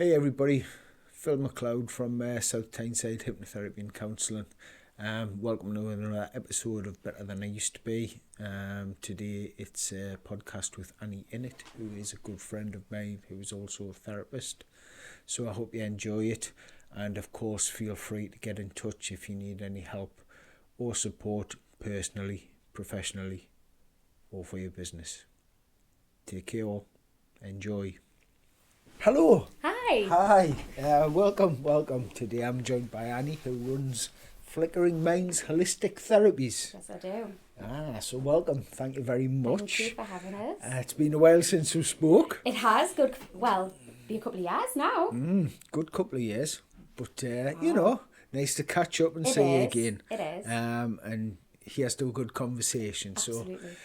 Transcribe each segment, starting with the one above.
Hey everybody, Phil McLeod from South Tyneside Hypnotherapy and Counselling. Welcome to another episode of Better Than I Used to Be. Today it's a podcast with Annie Innit, who is a good friend of mine, who is also a therapist. So I hope you enjoy it, and of course feel free to get in touch if you need any help or support personally, professionally, or for your business. Take care all. Enjoy. Hello. Hi. Hi. Welcome. Today I'm joined by Annie, who runs Flickering Minds Holistic Therapies. Yes, I do. So welcome. Thank you very much. Thank you for having us. It's been a while since we spoke. It has be a couple of years now. Good couple of years. But, nice to catch up and see you again. It is. And here's to a good conversation. Absolutely.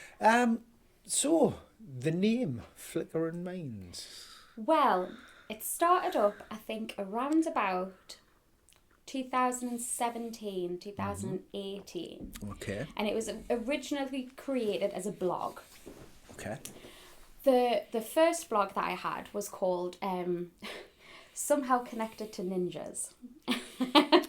So, the name Flickering Minds. Well, it started up, I think, around about 2017, 2018. Okay. And it was originally created as a blog. Okay. The first blog that I had was called Somehow Connected to Ninjas.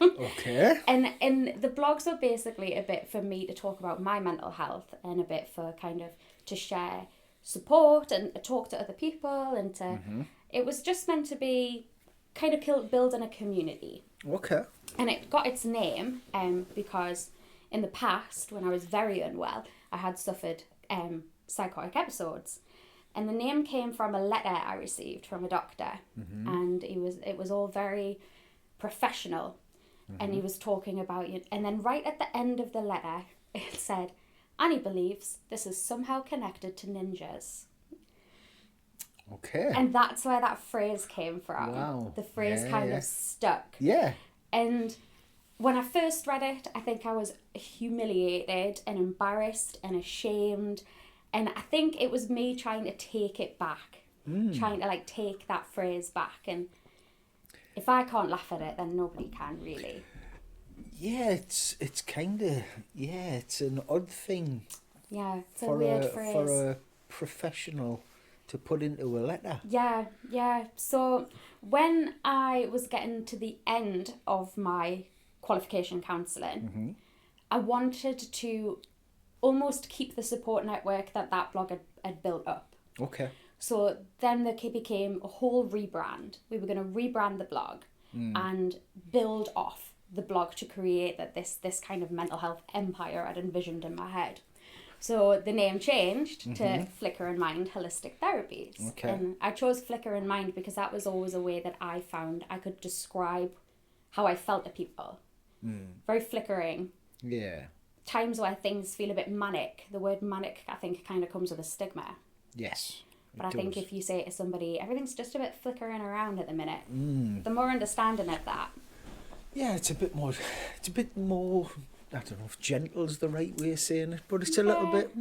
Okay. And the blogs were basically a bit for me to talk about my mental health and a bit for kind of to share support and talk to other people and to it was just meant to be kind of building a community. Okay. And it got its name because in the past, when I was very unwell, I had suffered psychotic episodes. And the name came from a letter I received from a doctor. And it was all very professional. And he was talking about you. And then right at the end of the letter, it said, Annie believes this is somehow connected to ninjas. Okay. And that's where that phrase came from. Wow. The phrase kind of stuck. Yeah. And when I first read it, I think I was humiliated and embarrassed and ashamed. And I think it was me trying to take it back. Trying to take that phrase back. And if I can't laugh at it, then nobody can really. Yeah, it's kind of, it's an odd thing. Yeah, it's a weird phrase. For a professional to put into a letter. Yeah. So when I was getting to the end of my qualification counselling, I wanted to almost keep the support network that blog had built up. Okay. So then there became a whole rebrand. We were going to rebrand the blog and build off the blog to create this kind of mental health empire I'd envisioned in my head. So the name changed to Flickering Mind Holistic Therapies. Okay. And I chose Flickering Mind because that was always a way that I found I could describe how I felt to people. Very flickering. Yeah. Times where things feel a bit manic. The word manic, I think, kind of comes with a stigma. Yes. But I think if you say to somebody, everything's just a bit flickering around at the minute, the more understanding of that. Yeah, it's a bit more, I don't know if gentle's the right way of saying it, but it's a little bit,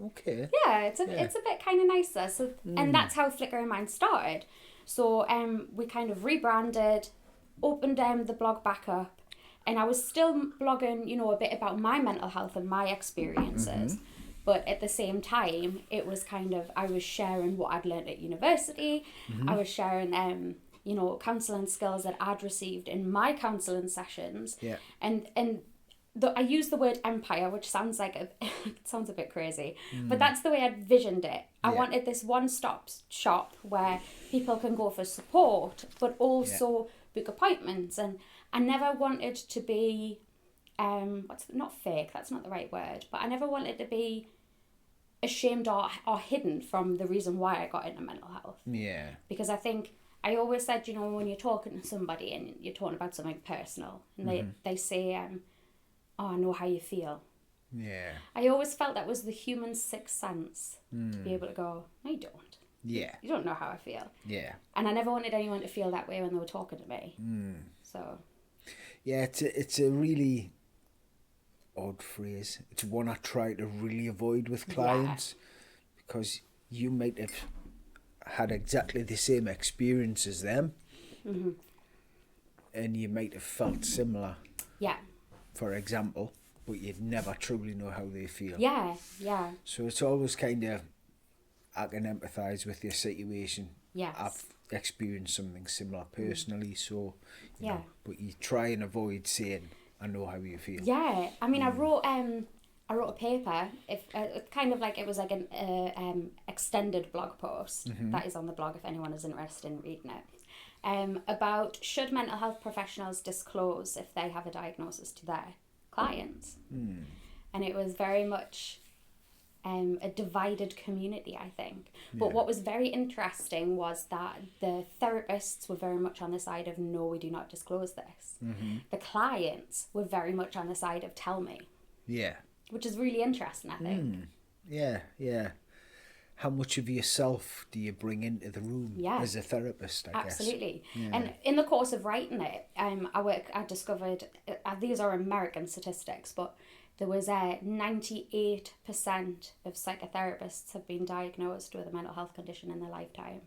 okay. Yeah, it's a bit kind of nicer. So, and that's how Flickering Mind started. So we kind of rebranded, opened the blog back up, and I was still blogging, a bit about my mental health and my experiences. But at the same time, it was kind of, I was sharing what I'd learned at university. I was sharing, counselling skills that I'd received in my counselling sessions. Yeah. And I use the word empire, which sounds like it sounds a bit crazy, but that's the way I envisioned it. I wanted this one-stop shop where people can go for support, but also book appointments. And I never wanted to be, not fake, that's not the right word, but I never wanted to be ashamed or hidden from the reason why I got into mental health. Yeah. Because I think, I always said, when you're talking to somebody and you're talking about something personal, and they say, oh, I know how you feel. Yeah. I always felt that was the human sixth sense, to be able to go, no, you don't. Yeah. You don't know how I feel. Yeah. And I never wanted anyone to feel that way when they were talking to me. So. Yeah, it's a really odd phrase. It's one I try to really avoid with clients because you might have had exactly the same experience as them and you might have felt similar. Yeah. For example, but you'd never truly know how they feel. Yeah. So it's always kind of, I can empathise with your situation, Yes. I've experienced something similar personally, so you Yeah. know, but you try and avoid saying, "I know how you feel." Yeah, I mean, I wrote a paper. If kind of like it was like an extended blog post that is on the blog if anyone is interested in reading it. About should mental health professionals disclose if they have a diagnosis to their clients, and it was very much a divided community, I think. But Yeah. what was very interesting was that the therapists were very much on the side of no, we do not disclose this. The clients were very much on the side of tell me, Yeah. which is really interesting, I think. Yeah. Yeah. How much of yourself do you bring into the room Yeah. as a therapist? I Absolutely. guess. Yeah. And in the course of writing it, I discovered these are American statistics, but there was 98% of psychotherapists have been diagnosed with a mental health condition in their lifetime.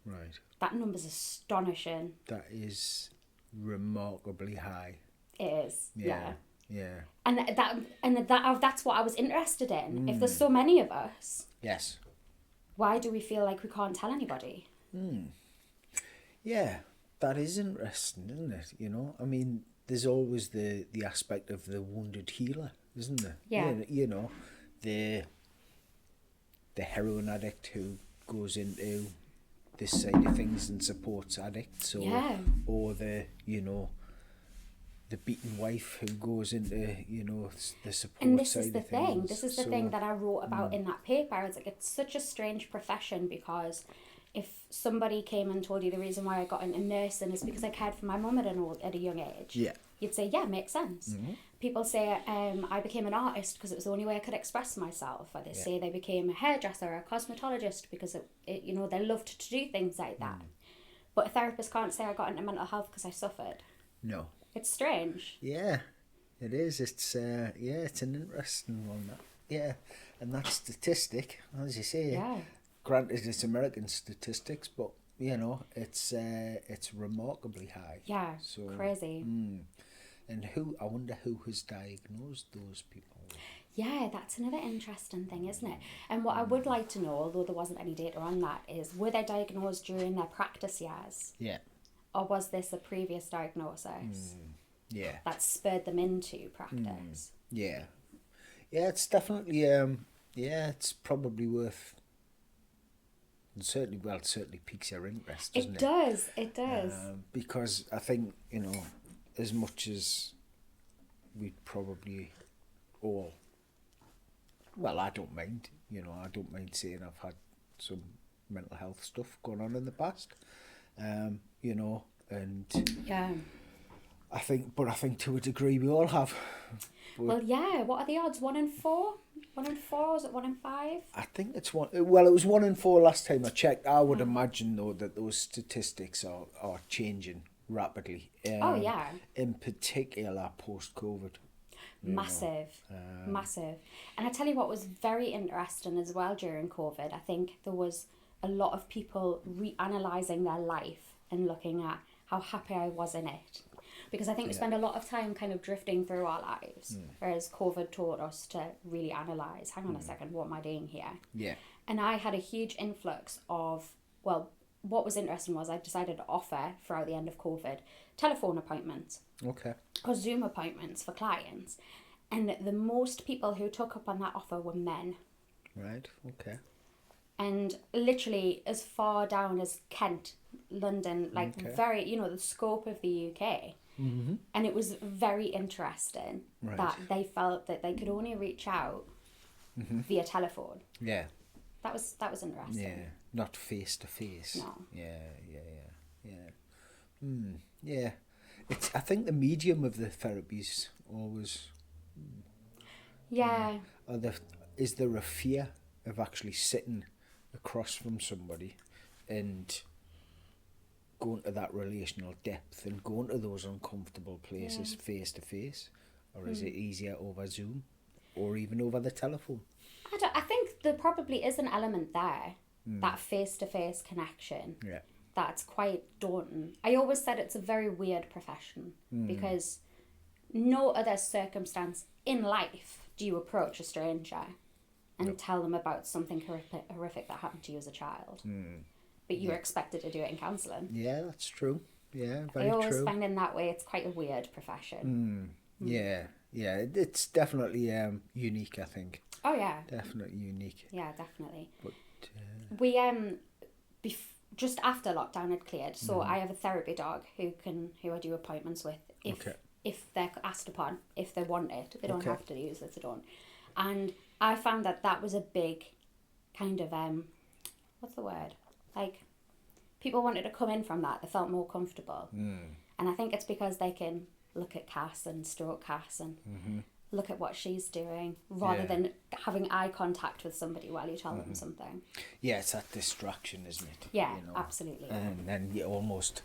Right. That number's astonishing. That is remarkably high. It is. Yeah. Yeah. And that's what I was interested in. If there's so many of us, Yes. why do we feel like we can't tell anybody? Yeah, that is interesting, isn't it? You know, I mean, there's always the aspect of the wounded healer, isn't there? Yeah. You know, the heroin addict who goes into this side of things and supports addicts, or the the beaten wife who goes into the support And this side is the of thing. things. This is the thing that I wrote about in that paper. I was like, it's such a strange profession because if somebody came and told you the reason why I got into nursing is because I cared for my mum at a young age, Yeah. you'd say, yeah, makes sense. People say I became an artist because it was the only way I could express myself. Or they say they became a hairdresser or a cosmetologist because it they loved to do things like that. But a therapist can't say I got into mental health because I suffered. No. It's strange. Yeah, it is. It's it's an interesting one. And that statistic, as you say, Yeah. granted it's American statistics, but it's remarkably high. Yeah. So Crazy. And I wonder who has diagnosed those people. Yeah, that's another interesting thing, isn't it? And what I would like to know, although there wasn't any data on that, is were they diagnosed during their practice years? Yeah. Or was this a previous diagnosis Yeah. that spurred them into practice? Yeah. Yeah, it's definitely it's probably worth, and it certainly piques your interest, doesn't it? It does. Because I think, as much as we'd probably all, well, I don't mind, I don't mind saying I've had some mental health stuff going on in the past, and Yeah. I think to a degree we all have. But Well, yeah, what are the odds? 1 in 4? 1 in 4? Is it 1 in 5? I think it's it was 1 in 4 last time I checked. I would imagine though that those statistics are changing rapidly. Oh, yeah. In particular post-COVID. Massive. Massive. And I tell you what was very interesting as well during COVID. I think there was a lot of people reanalyzing their life and looking at how happy I was in it. Because I think we spend a lot of time kind of drifting through our lives, whereas COVID taught us to really analyse, hang on a second, what am I doing here? Yeah. And I had a huge influx of, well, what was interesting was I decided to offer throughout the end of COVID telephone appointments Okay. or Zoom appointments for clients. And the most people who took up on that offer were men. Right. Okay. And literally as far down as Kent, London, like very, the scope of the UK. Mm-hmm. And it was very interesting that they felt that they could only reach out via telephone. Yeah. That was interesting. Yeah. Not face to face. No. Yeah. Yeah. I think the medium of the therapies always. Yeah. Is there a fear of actually sitting across from somebody and going to that relational depth and going to those uncomfortable places face to face, or is it easier over Zoom or even over the telephone? I think there probably is an element there, that face-to-face connection. Yeah. That's quite daunting. I always said it's a very weird profession because no other circumstance in life do you approach a stranger and tell them about something horrific that happened to you as a child. but you're expected to do it in counselling. Yeah, that's true. Yeah, very I always true. find in that way it's quite a weird profession. Yeah, it's definitely unique, I think. Oh yeah, Definitely unique. yeah, definitely. But We just after lockdown had cleared, so I have a therapy dog who I do appointments with if they're asked upon, if they want it. They don't have to use it, they don't. And I found that was a big kind of what's the word? Like, people wanted to come in from that. They felt more comfortable. And I think it's because they can look at Cass and stroke Cass and look at what she's doing rather than having eye contact with somebody while you tell them something. yeah, it's that distraction, isn't it? Yeah, absolutely. And then you're almost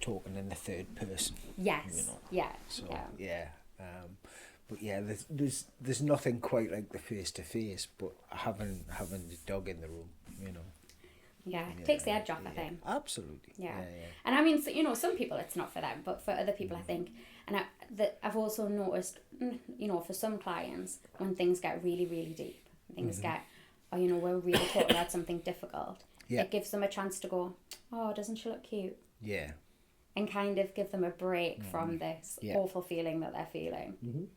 talking in the third person. Yes. Yeah. So but yeah, there's nothing quite like the face to face, but having the dog in the room, Yeah, it takes the edge off, I think. Absolutely. Yeah. And I mean, so, some people it's not for them, but for other people, I think, and I've also noticed, for some clients, when things get really, really deep, things get, we're really talking about something difficult, it gives them a chance to go, oh, doesn't she look cute? Yeah. And kind of give them a break from this awful feeling that they're feeling.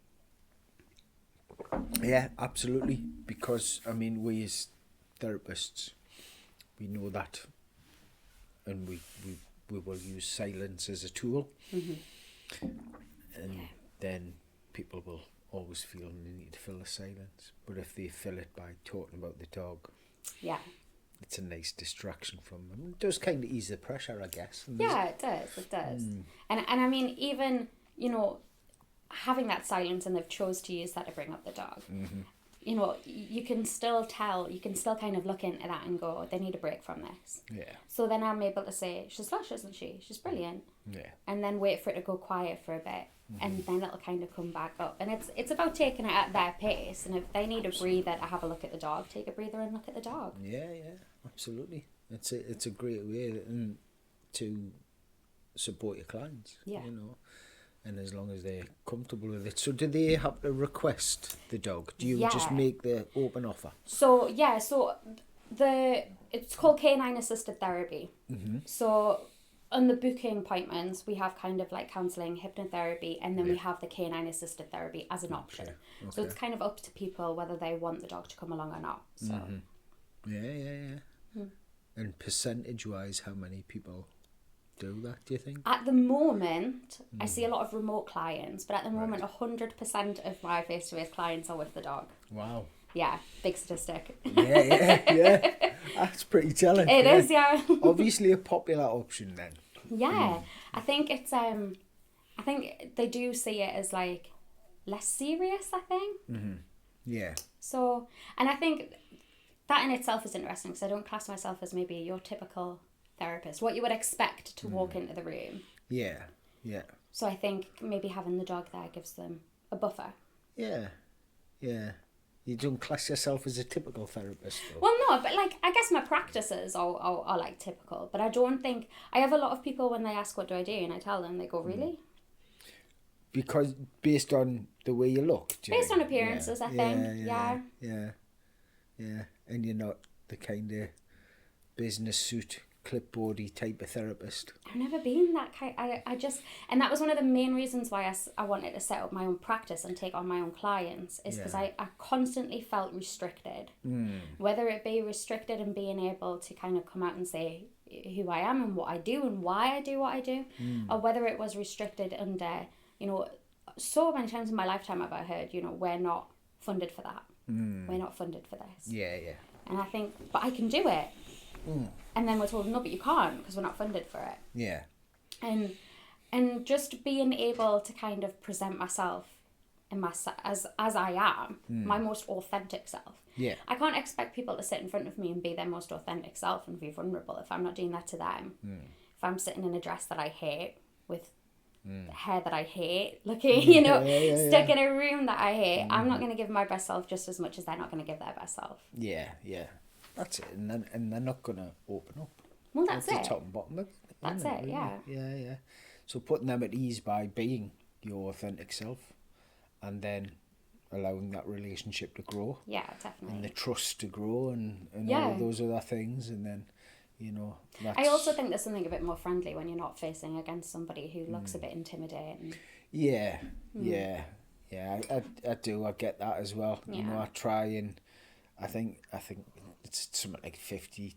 Yeah, absolutely. Because, I mean, we as therapists, we know that, and we will use silence as a tool, and then people will always feel they need to fill the silence. But if they fill it by talking about the dog, it's a nice distraction from them. It does kind of ease the pressure, I guess. Yeah, it does. And I mean, even having that silence, and they've chose to use that to bring up the dog. You can still tell, you can still kind of look into that and go, they need a break from this. Yeah. So then I'm able to say, she's lush, isn't she? She's brilliant. Yeah. And then wait for it to go quiet for a bit, and then it'll kind of come back up. And it's about taking it at their pace. And if they need a breather to have a look at the dog, take a breather and look at the dog. Yeah, absolutely. It's a great way to support your clients. Yeah. And as long as they're comfortable with it. So do they have to request the dog? Do you just make the open offer? So it's called canine assisted therapy. So on the booking appointments, we have kind of like counselling, hypnotherapy, and then we have the canine assisted therapy as an option. Okay. So it's kind of up to people whether they want the dog to come along or not. So. Yeah. And percentage wise, how many people do that, do you think? At the moment, I see a lot of remote clients, but at the moment, 100% of my face-to-face clients are with the dog. Wow. Yeah, big statistic. Yeah. That's pretty telling. It is, yeah. Obviously a popular option then. Yeah. I think it's, I think they do see it as like less serious, I think. Yeah. So, and I think that in itself is interesting, because I don't class myself as maybe your typical therapist, what you would expect to walk into the room. Yeah. So I think maybe having the dog there gives them a buffer. Yeah. You don't class yourself as a typical therapist, though. Well, no, but like, I guess my practices are like typical, but I don't think, I have a lot of people when they ask what do I do, and I tell them, they go, really? Because based on the way you look? Based on appearances, I think, Yeah. And you're not the kind of business suit, clipboardy type of therapist. I've never been that kind. I just, and that was one of the main reasons why I wanted to set up my own practice and take on my own clients, is because I constantly felt restricted. Whether it be restricted in being able to kind of come out and say who I am and what I do and why I do what I do, or whether it was restricted under, so many times in my lifetime I've heard, we're not funded for that. We're not funded for this. Yeah. And I think, but I can do it. And then we're told, no, but you can't, because we're not funded for it. Yeah. And just being able to kind of present myself in as I am, my most authentic self. Yeah. I can't expect people to sit in front of me and be their most authentic self and be vulnerable if I'm not doing that to them. If I'm sitting in a dress that I hate with hair that I hate, looking, stuck in a room that I hate, I'm not going to give my best self just as much as they're not going to give their best self. Yeah. That's it. And they're not going to open up. Well, that's it. The top and bottom of it. That's it, really? Yeah. So putting them at ease by being your authentic self, and then allowing that relationship to grow. Yeah, definitely. And the trust to grow, and all of those other things, and then you know. That's... I also think there's something a bit more friendly when you're not facing against somebody who looks a bit intimidating. Yeah, I do. I get that as well. Yeah. You know, I try and I think it's something like 56%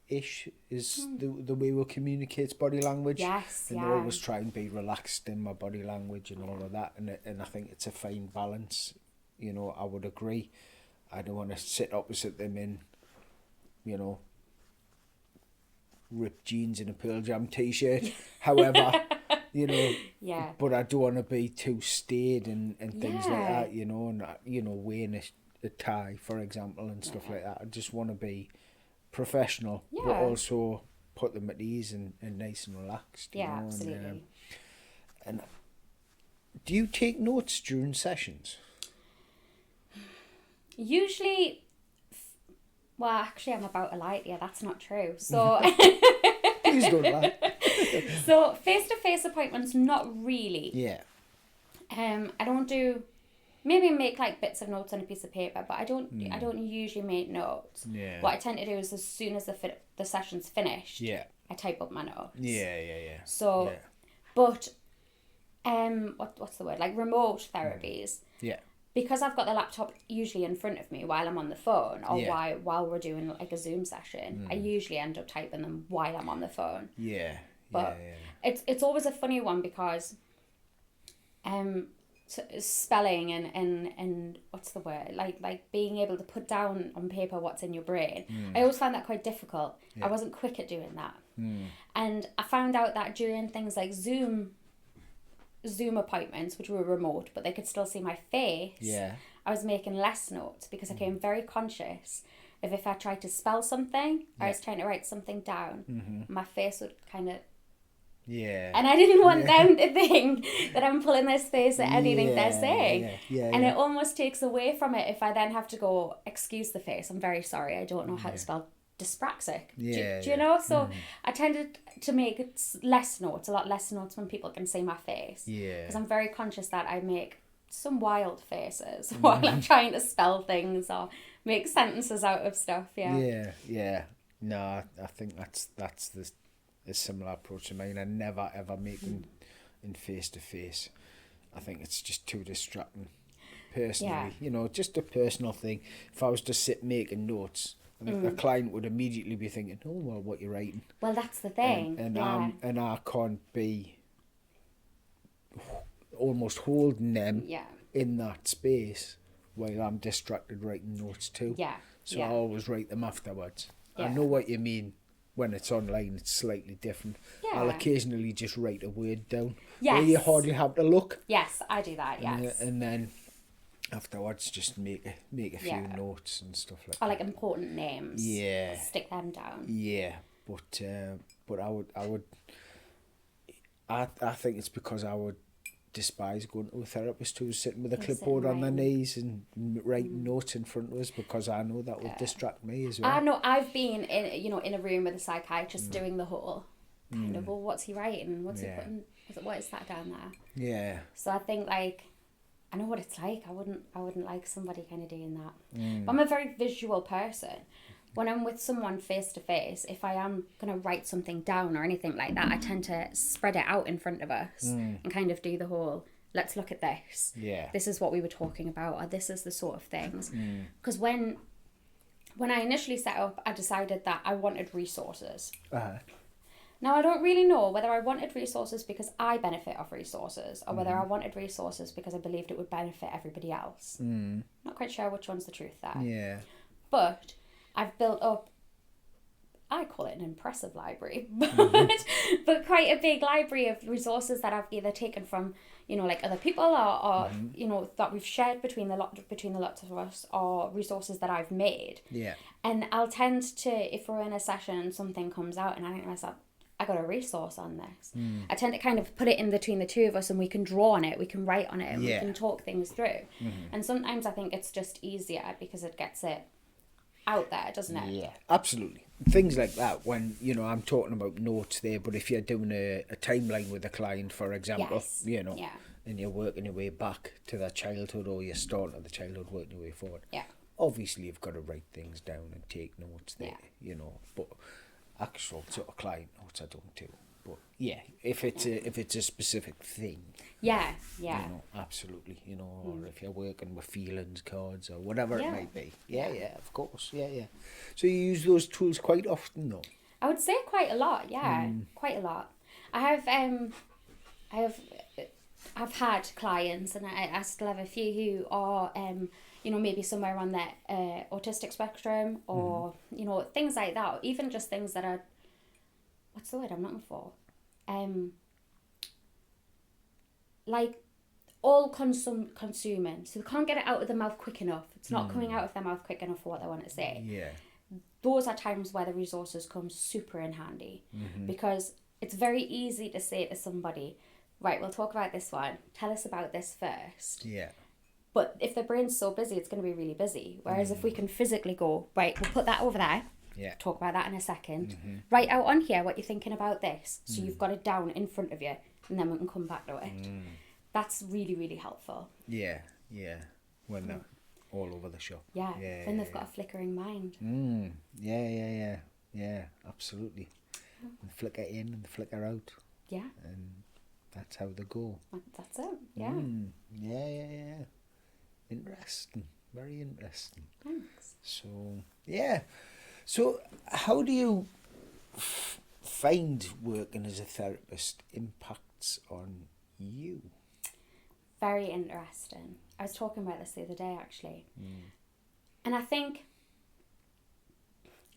ish is the way we communicate body language. Yes, and yeah. always try and be relaxed in my body language and all of that, and I think it's a fine balance. You know, I would agree. I don't want to sit opposite them in, you know, ripped jeans and a Pearl Jam t-shirt. However, you know, Yeah. but I don't want to be too staid and things like Yeah. that, you know, and you know, wearing a tie, for example, and stuff like that. I just want to be professional, but Yeah. also put them at ease and nice and relaxed. You Yeah, know? absolutely. And do you take notes during sessions? Usually, well, actually, I'm about to lie to you. That's not true. So, Please don't lie. so face-to-face appointments, not really. Yeah. I don't do. Maybe make like bits of notes on a piece of paper, but I don't usually make notes. Yeah. What I tend to do is as soon as the session's finished, Yeah. I type up my notes. Yeah. So, yeah. but what's the word? Like remote therapies. Yeah. Because I've got the laptop usually in front of me while I'm on the phone, or Yeah. while we're doing like a Zoom session, I usually end up typing them while I'm on the phone. Yeah. But yeah. it's always a funny one because spelling and what's the word, like being able to put down on paper what's in your brain. I always find that quite difficult. I wasn't quick at doing that. And I found out that during things like Zoom appointments, which were remote but they could still see my face, I was making less notes because I became very conscious of if I tried to spell something or I was trying to write something down, my face would kind of... Yeah. And I didn't want them to think that I'm pulling their face at anything they're saying. And it almost takes away from it if I then have to go, excuse the face, I'm very sorry, I don't know how to spell dyspraxic. Do you know? So I tended to make a lot less notes when people can see my face. Yeah. Because I'm very conscious that I make some wild faces while I'm trying to spell things or make sentences out of stuff. Yeah. No, I think that's a similar approach to mine. I never ever make them in face to face. I think it's just too distracting. Personally, you know, just a personal thing. If I was to sit making notes, I think the client would immediately be thinking, "Oh well, what you're writing." Well, that's the thing. And I can't be almost holding them in that space while I'm distracted writing notes too. Yeah. So I always write them afterwards. I know what you mean. When it's online, it's slightly different. Yeah. I'll occasionally just write a word down. Yes. Where you hardly have to look. Yes, I do that, yes. And then afterwards, just make a few notes and stuff like that. Or like important names. Yeah. Stick them down. Yeah, but I think it's because I would despise going to a therapist who's sitting with a clipboard on their knees and writing notes in front of us, because I know that would distract me as well. I know I've been in a room with a psychiatrist doing the whole kind of, well, what's he writing? What's he putting? What is that down there? Yeah. So I think like I know what it's like. I wouldn't like somebody kind of doing that. But I'm a very visual person. When I'm with someone face to face, if I am going to write something down or anything like that, I tend to spread it out in front of us and kind of do the whole, let's look at this. Yeah. This is what we were talking about, or this is the sort of things. Because when I initially set up, I decided that I wanted resources. Now, I don't really know whether I wanted resources because I benefit off resources or whether I wanted resources because I believed it would benefit everybody else. Not quite sure which one's the truth there. Yeah. But I've built up, I call it an impressive library, but quite a big library of resources that I've either taken from, like other people or that we've shared between the lots of us, or resources that I've made. Yeah. And I'll tend to, if we're in a session and something comes out and I think to myself, I got a resource on this. I tend to kind of put it in between the two of us and we can draw on it, we can write on it, and we can talk things through. And sometimes I think it's just easier because it gets it out there, doesn't it? Yeah, absolutely. Things like that, when, I'm talking about notes there, but if you're doing a timeline with a client, for example, and you're working your way back to their childhood, or you're starting at the childhood, working your way forward. Yeah. obviously you've got to write things down and take notes there, Yeah. you know, but actual sort of client notes I don't do. But yeah, if it's a specific thing, Yeah. you know, absolutely, you know, or if you're working with feelings cards or whatever it Yeah. might be. Yeah, of course, yeah. So you use those tools quite often, though. I would say quite a lot. Yeah, quite a lot. I have I have I've had clients, and I still have a few who are you know, maybe somewhere on the autistic spectrum, or you know, things like that, or even just things that are, what's the word I'm looking for, like all consuming, so they can't get it out of their mouth quick enough. It's not coming out of their mouth quick enough for what they want to say. Yeah. Those are times where the resources come super in handy, because it's very easy to say to somebody, right, we'll talk about this one, tell us about this first. Yeah. But if their brain's so busy, it's going to be really busy. Whereas if we can physically go, right, we'll put that over there, Yeah. talk about that in a second, write out on here what you're thinking about this, so you've got it down in front of you, and then we can come back to it. That's really, really helpful. Yeah. When they're all over the shop. Yeah, then they've got a flickering mind. Yeah, absolutely. And flicker in and flicker out. Yeah. And that's how they go. That's it, yeah. Yeah. Interesting. Very interesting. Thanks. So, yeah. So, how do you find working as a therapist impacts on you? Very interesting. I was talking about this the other day, actually. And I think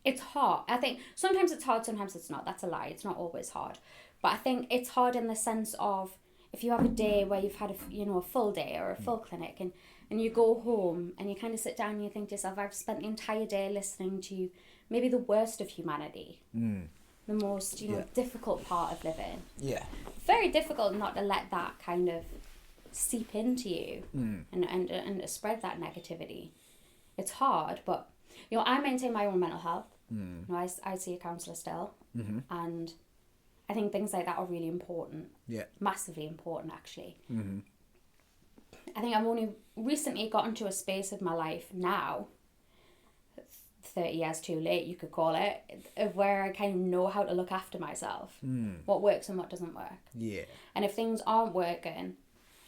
it's hard. I think sometimes it's hard, sometimes it's not. That's a lie. It's not always hard. But I think it's hard in the sense of, if you have a day where you've had a full day or a full clinic, and you go home and you kind of sit down and you think to yourself, I've spent the entire day listening to maybe the worst of humanity. The most, difficult part of living. Yeah. Very difficult not to let that kind of seep into you and to spread that negativity. It's hard, but I maintain my own mental health. I see a counsellor still, and I think things like that are really important. Yeah. Massively important, actually. I think I've only recently gotten to a space of my life now, 30 years too late, you could call it, of where I kind of know how to look after myself. What works and what doesn't work. Yeah. And if things aren't working,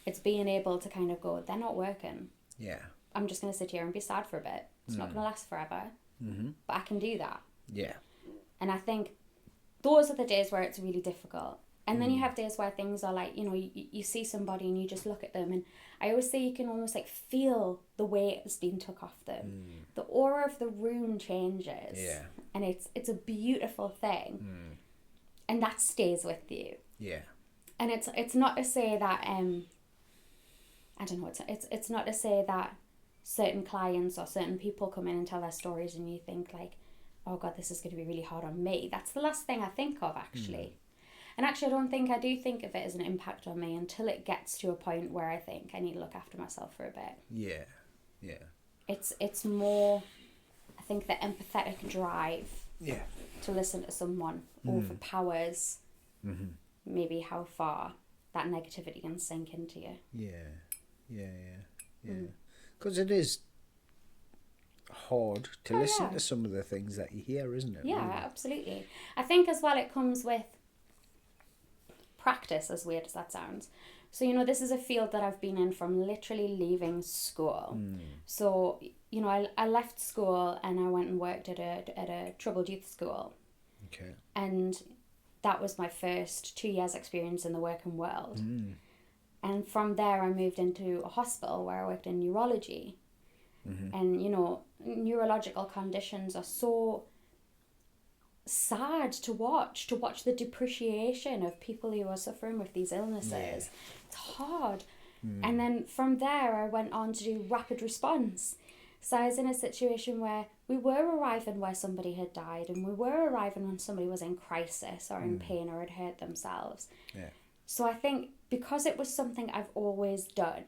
it's being able to kind of go, they're not working. Yeah. I'm just going to sit here and be sad for a bit. It's not going to last forever. But I can do that. Yeah. And I think those are the days where it's really difficult. And then you have days where things are like, you see somebody and you just look at them. And I always say you can almost like feel the weight that's been took off them. The aura of the room changes. Yeah. And it's a beautiful thing. And that stays with you. Yeah. And it's not to say that I don't know, it's not to say that certain clients or certain people come in and tell their stories and you think like, oh God, this is going to be really hard on me. That's the last thing I think of, actually. And actually, I do think of it as an impact on me until it gets to a point where I think I need to look after myself for a bit. Yeah. It's more, I think, the empathetic drive Yeah. to listen to someone overpowers maybe how far that negativity can sink into you. Yeah. Because it is hard to listen to some of the things that you hear, isn't it? Yeah, really? absolutely. I think as well it comes with practice, as weird as that sounds. So, this is a field that I've been in from literally leaving school. So, I left school and I went and worked at a troubled youth school. Okay. And that was my first 2 years experience in the working world. And from there I moved into a hospital where I worked in neurology. And, neurological conditions are so sad to watch the depreciation of people who are suffering with these illnesses. It's hard. And then from there I went on to do rapid response. So I was in a situation where we were arriving where somebody had died, and we were arriving when somebody was in crisis or in pain or had hurt themselves. So I think because it was something I've always done,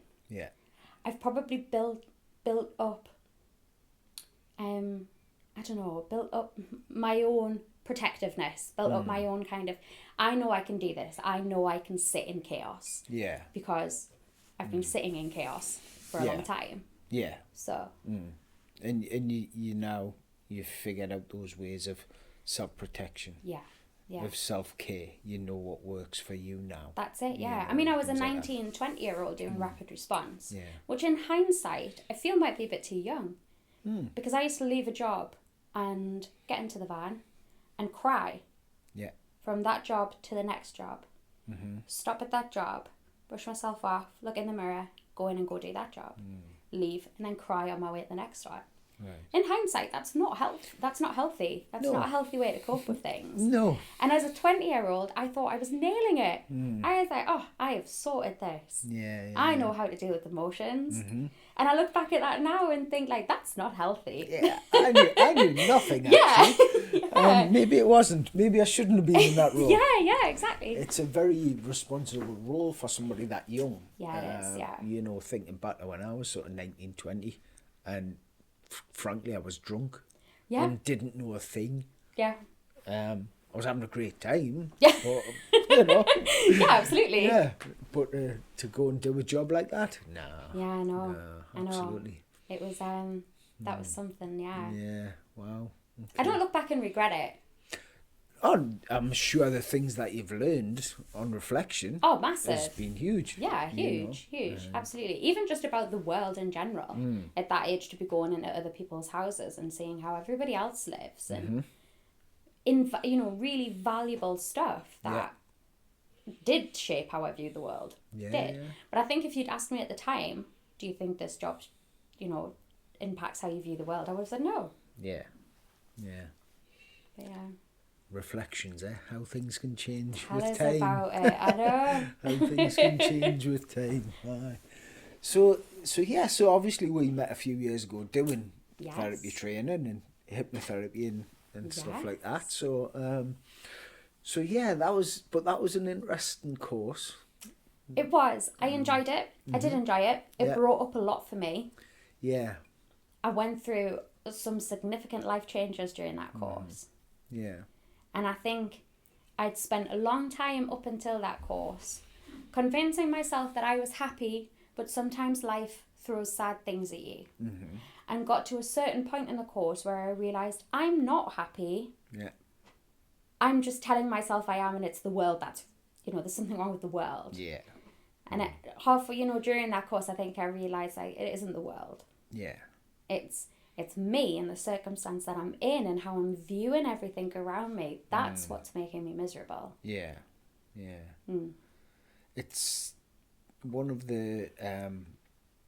I've probably built up built up my own protectiveness, built up my own kind of, I know I can do this, I know I can sit in chaos. Because I've been sitting in chaos for a long time. So And you now, you've figured out those ways of self-protection, Yeah. Yeah. of self-care. You know what works for you now. That's it, yeah. You know, I mean, I was a things like 19, 20-year-old doing rapid response, Yeah. which in hindsight, I feel might be a bit too young. Mm. Because I used to leave a job and get into the van and cry Yeah. from that job to the next job. Mm-hmm. Stop at that job, brush myself off, look in the mirror, go in and go do that job. Leave, and then cry on my way to the next one. Right. In hindsight, that's not healthy. That's No. not a healthy way to cope with things. No. And as a 20-year-old, I thought I was nailing it. I was like, oh, I have sorted this. Yeah. I know how to deal with emotions. Mm-hmm. And I look back at that now and think, like, that's not healthy. Yeah. I knew nothing, actually. Yeah. Maybe it wasn't. Maybe I shouldn't have been in that role. Yeah, exactly. It's a very responsible role for somebody that young. Yeah, it is, yeah. You know, thinking back to when I was sort of 19, 20, and frankly, I was drunk. Yeah. And didn't know a thing. Yeah. I was having a great time. Yeah. But, you know. Yeah, absolutely. Yeah. But to go and do a job like that? No. Yeah, I know. No, I know. absolutely. It was, that was something, yeah. Yeah, wow. Okay. I don't look back and regret it. Oh, I'm sure the things that you've learned on reflection Oh, massive. has been huge. Yeah, huge, absolutely. Even just about the world in general. At that age, to be going into other people's houses and seeing how everybody else lives and really valuable stuff that did shape how I viewed the world. Yeah, did. yeah. But I think if you'd asked me at the time, do you think this job, impacts how you view the world? I would have said no. Yeah. Yeah. But yeah. Reflections, how things can change Tell with us time. about it. I know. How things can change with time. Aye. So obviously we met a few years ago doing therapy training and hypnotherapy and stuff like that. So that was an interesting course. It was. I enjoyed it. I did enjoy it. It brought up a lot for me. Yeah. I went through some significant life changes during that course. Yeah. And I think I'd spent a long time up until that course convincing myself that I was happy, but sometimes life throws sad things at you. Mm-hmm. And got to a certain point in the course where I realised I'm not happy. Yeah. I'm just telling myself I am, and it's the world that's, there's something wrong with the world. Yeah. And during that course, I think I realised it isn't the world. Yeah. It's me and the circumstance that I'm in and how I'm viewing everything around me. That's what's making me miserable. Yeah. Yeah. It's one of the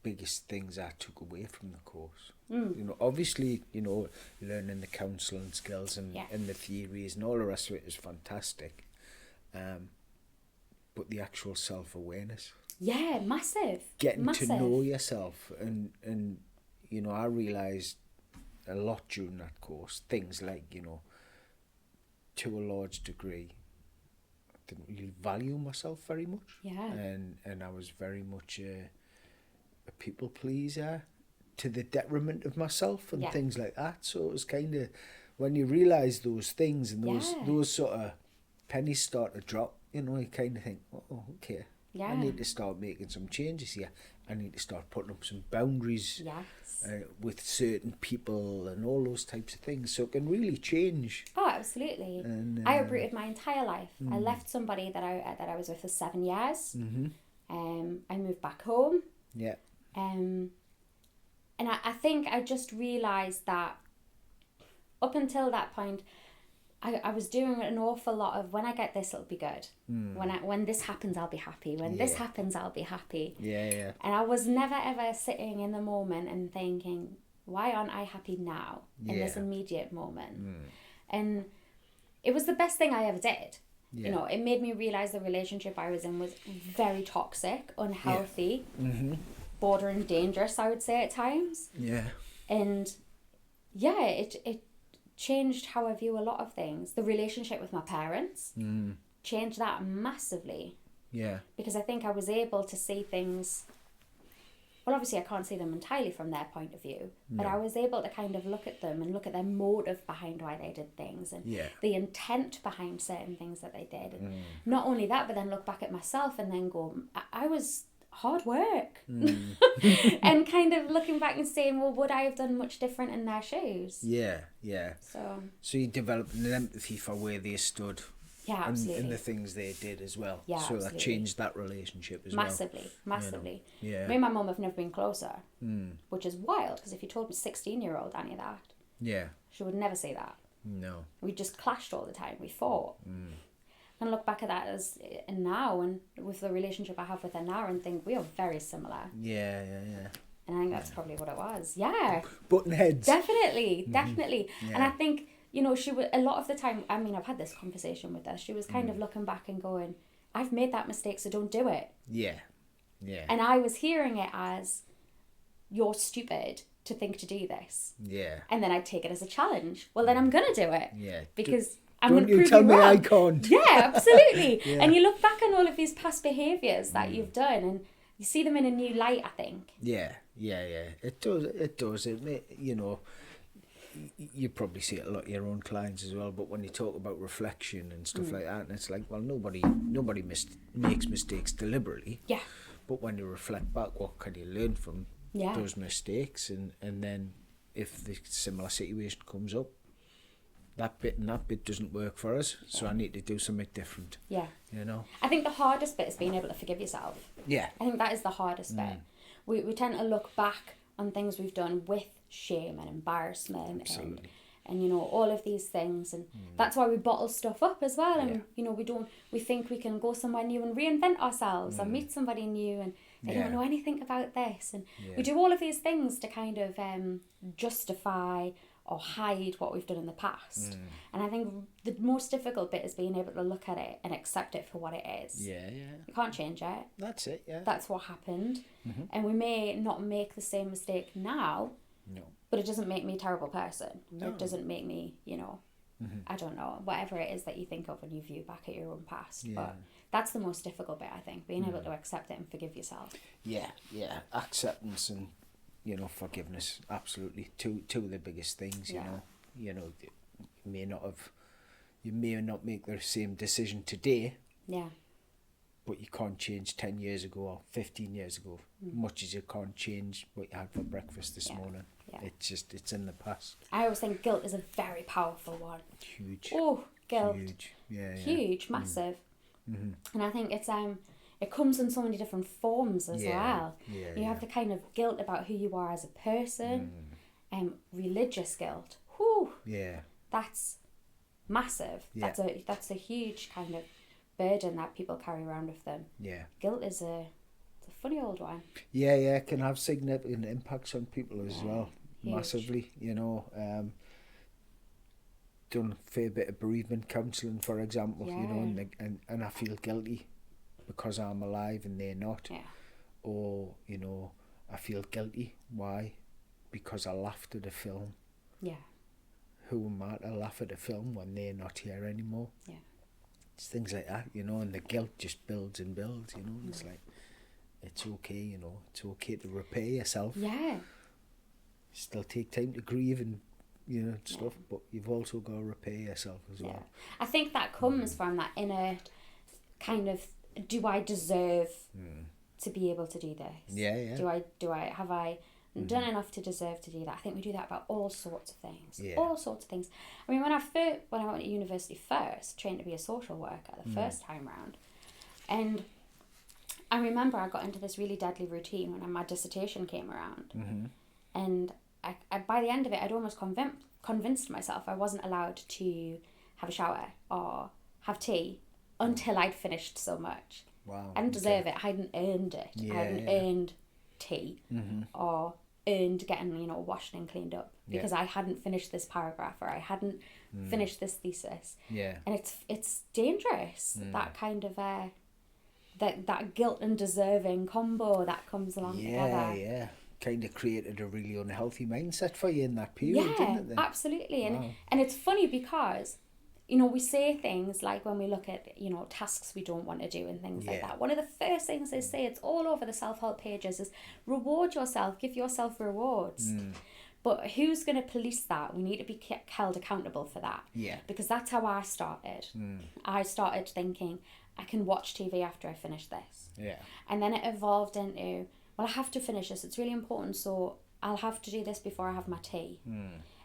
biggest things I took away from the course. Obviously, learning the counselling skills and the theories and all the rest of it is fantastic. But the actual self-awareness. Yeah, massive. Getting to know yourself and I realised a lot during that course. Things like, to a large degree, I didn't really value myself very much. Yeah. And I was very much a people pleaser to the detriment of myself and things like that. So it was kind of, when you realise those things and those sort of pennies start to drop, you kind of think, oh, okay. Yeah. I need to start making some changes here. I need to start putting up some boundaries with certain people and all those types of things. So it can really change. Oh, absolutely. And I uprooted my entire life. I left somebody that I was with for 7 years. Mm-hmm. I moved back home. Yeah. And I think I just realised that up until that point, I was doing an awful lot of, when I get this, it'll be good. When this happens, I'll be happy. When this happens, I'll be happy. Yeah. And I was never ever sitting in the moment and thinking, why aren't I happy now in this immediate moment? And it was the best thing I ever did. Yeah. It made me realise the relationship I was in was very toxic, unhealthy, bordering dangerous, I would say at times. Yeah. And it changed how I view a lot of things. The relationship with my parents changed that massively. Yeah. Because I think I was able to see things, well, obviously I can't see them entirely from their point of view, but I was able to kind of look at them and look at their motive behind why they did things and the intent behind certain things that they did. And not only that, but then look back at myself and then go, I was hard work. And kind of looking back and saying, well, would I have done much different in their shoes? Yeah. So you developed an empathy for where they stood. Yeah, absolutely. And the things they did as well. Yeah, so absolutely. that changed that relationship as massively. You know? Yeah. Me and my mum have never been closer, which is wild, because if you told a 16-year-old any of that, yeah, she would never say that. No. We just clashed all the time. We fought. And look back at that as now, and with the relationship I have with her now, and think we are very similar. Yeah. And I think that's probably what it was. Yeah. Button heads. Definitely. Yeah. And I think, you know, she would, a lot of the time, I mean, I've had this conversation with her, she was kind of looking back and going, I've made that mistake, so don't do it. Yeah. And I was hearing it as, you're stupid to think to do this. Yeah. And then I'd take it as a challenge. Well, then I'm going to do it. Yeah. Because I'm going to you prove tell you me wrong. I can't. Yeah, absolutely. Yeah. And you look back on all of these past behaviours that you've done, and you see them in a new light, I think. Yeah. It does. You know, you probably see it a lot of your own clients as well, but when you talk about reflection and stuff like that, and it's like, well, nobody makes mistakes deliberately. Yeah. But when you reflect back, what can you learn from those mistakes? And then if the similar situation comes up, that bit doesn't work for us, so I need to do something different. Yeah. You know? I think the hardest bit is being able to forgive yourself. Yeah. I think that is the hardest bit. We tend to look back on things we've done with shame and embarrassment and you know, all of these things, and that's why we bottle stuff up as well, and you know, we think we can go somewhere new and reinvent ourselves and meet somebody new, and they don't know anything about this, and we do all of these things to kind of justify or hide what we've done in the past. And I think the most difficult bit is being able to look at it and accept it for what it is. Yeah. You can't change it. That's it, yeah. That's what happened. And we may not make the same mistake now, No. but it doesn't make me a terrible person. No. It doesn't make me, you know, I don't know, whatever it is that you think of when you view back at your own past. Yeah. But that's the most difficult bit, I think, being able to accept it and forgive yourself. Yeah. Acceptance and, you know, forgiveness, absolutely. Two of the biggest things, you know. You know, you may not make the same decision today. Yeah. But you can't change 10 years ago or 15 years ago, much as you can't change what you had for breakfast this morning. Yeah. It's in the past. I always think guilt is a very powerful one. Huge. Oh, guilt. Huge. Yeah. Huge, massive. And I think it comes in so many different forms as well. Yeah, you have the kind of guilt about who you are as a person, religious guilt. Whew. Yeah. That's massive. Yeah. That's a huge kind of burden that people carry around with them. Yeah. Guilt is a funny old one. Yeah, it can have significant impacts on people as well. Huge. Massively, you know. Done a fair bit of bereavement counselling, for example, you know, and I feel guilty because I'm alive and they're not. Yeah. Or, you know, I feel guilty. Why? Because I laughed at a film. Yeah. Who am I to laugh at a film when they're not here anymore? Yeah. It's things like that, you know, and the guilt just builds and builds, you know. It's like, it's okay, you know, it's okay to repair yourself. Yeah. Still take time to grieve and, you know, stuff, but you've also got to repair yourself as well. I think that comes from that inner kind of, do I deserve to be able to do this? Yeah. Have I done enough to deserve to do that? I think we do that about all sorts of things. Yeah. All sorts of things. I mean, when I went to university first, trained to be a social worker the first time round, and I remember I got into this really deadly routine when my dissertation came around, and I by the end of it, I'd almost convinced myself I wasn't allowed to have a shower or have tea until I'd finished so much. Wow. I didn't deserve it. I hadn't earned it. I hadn't earned tea or earned getting, you know, washed and cleaned up because I hadn't finished this paragraph or I hadn't finished this thesis. Yeah. And it's dangerous, that kind of that guilt and deserving combo that comes along together. Yeah. Kind of created a really unhealthy mindset for you in that period, didn't it? Then? Absolutely. And it's funny because, you know, we say things like when we look at, you know, tasks we don't want to do and things like that. One of the first things they say, it's all over the self-help pages, is reward yourself, give yourself rewards. But who's going to police that? We need to be held accountable for that. Yeah. Because that's how I started. I started thinking, I can watch TV after I finish this. Yeah. And then it evolved into, well, I have to finish this. It's really important, so I'll have to do this before I have my tea.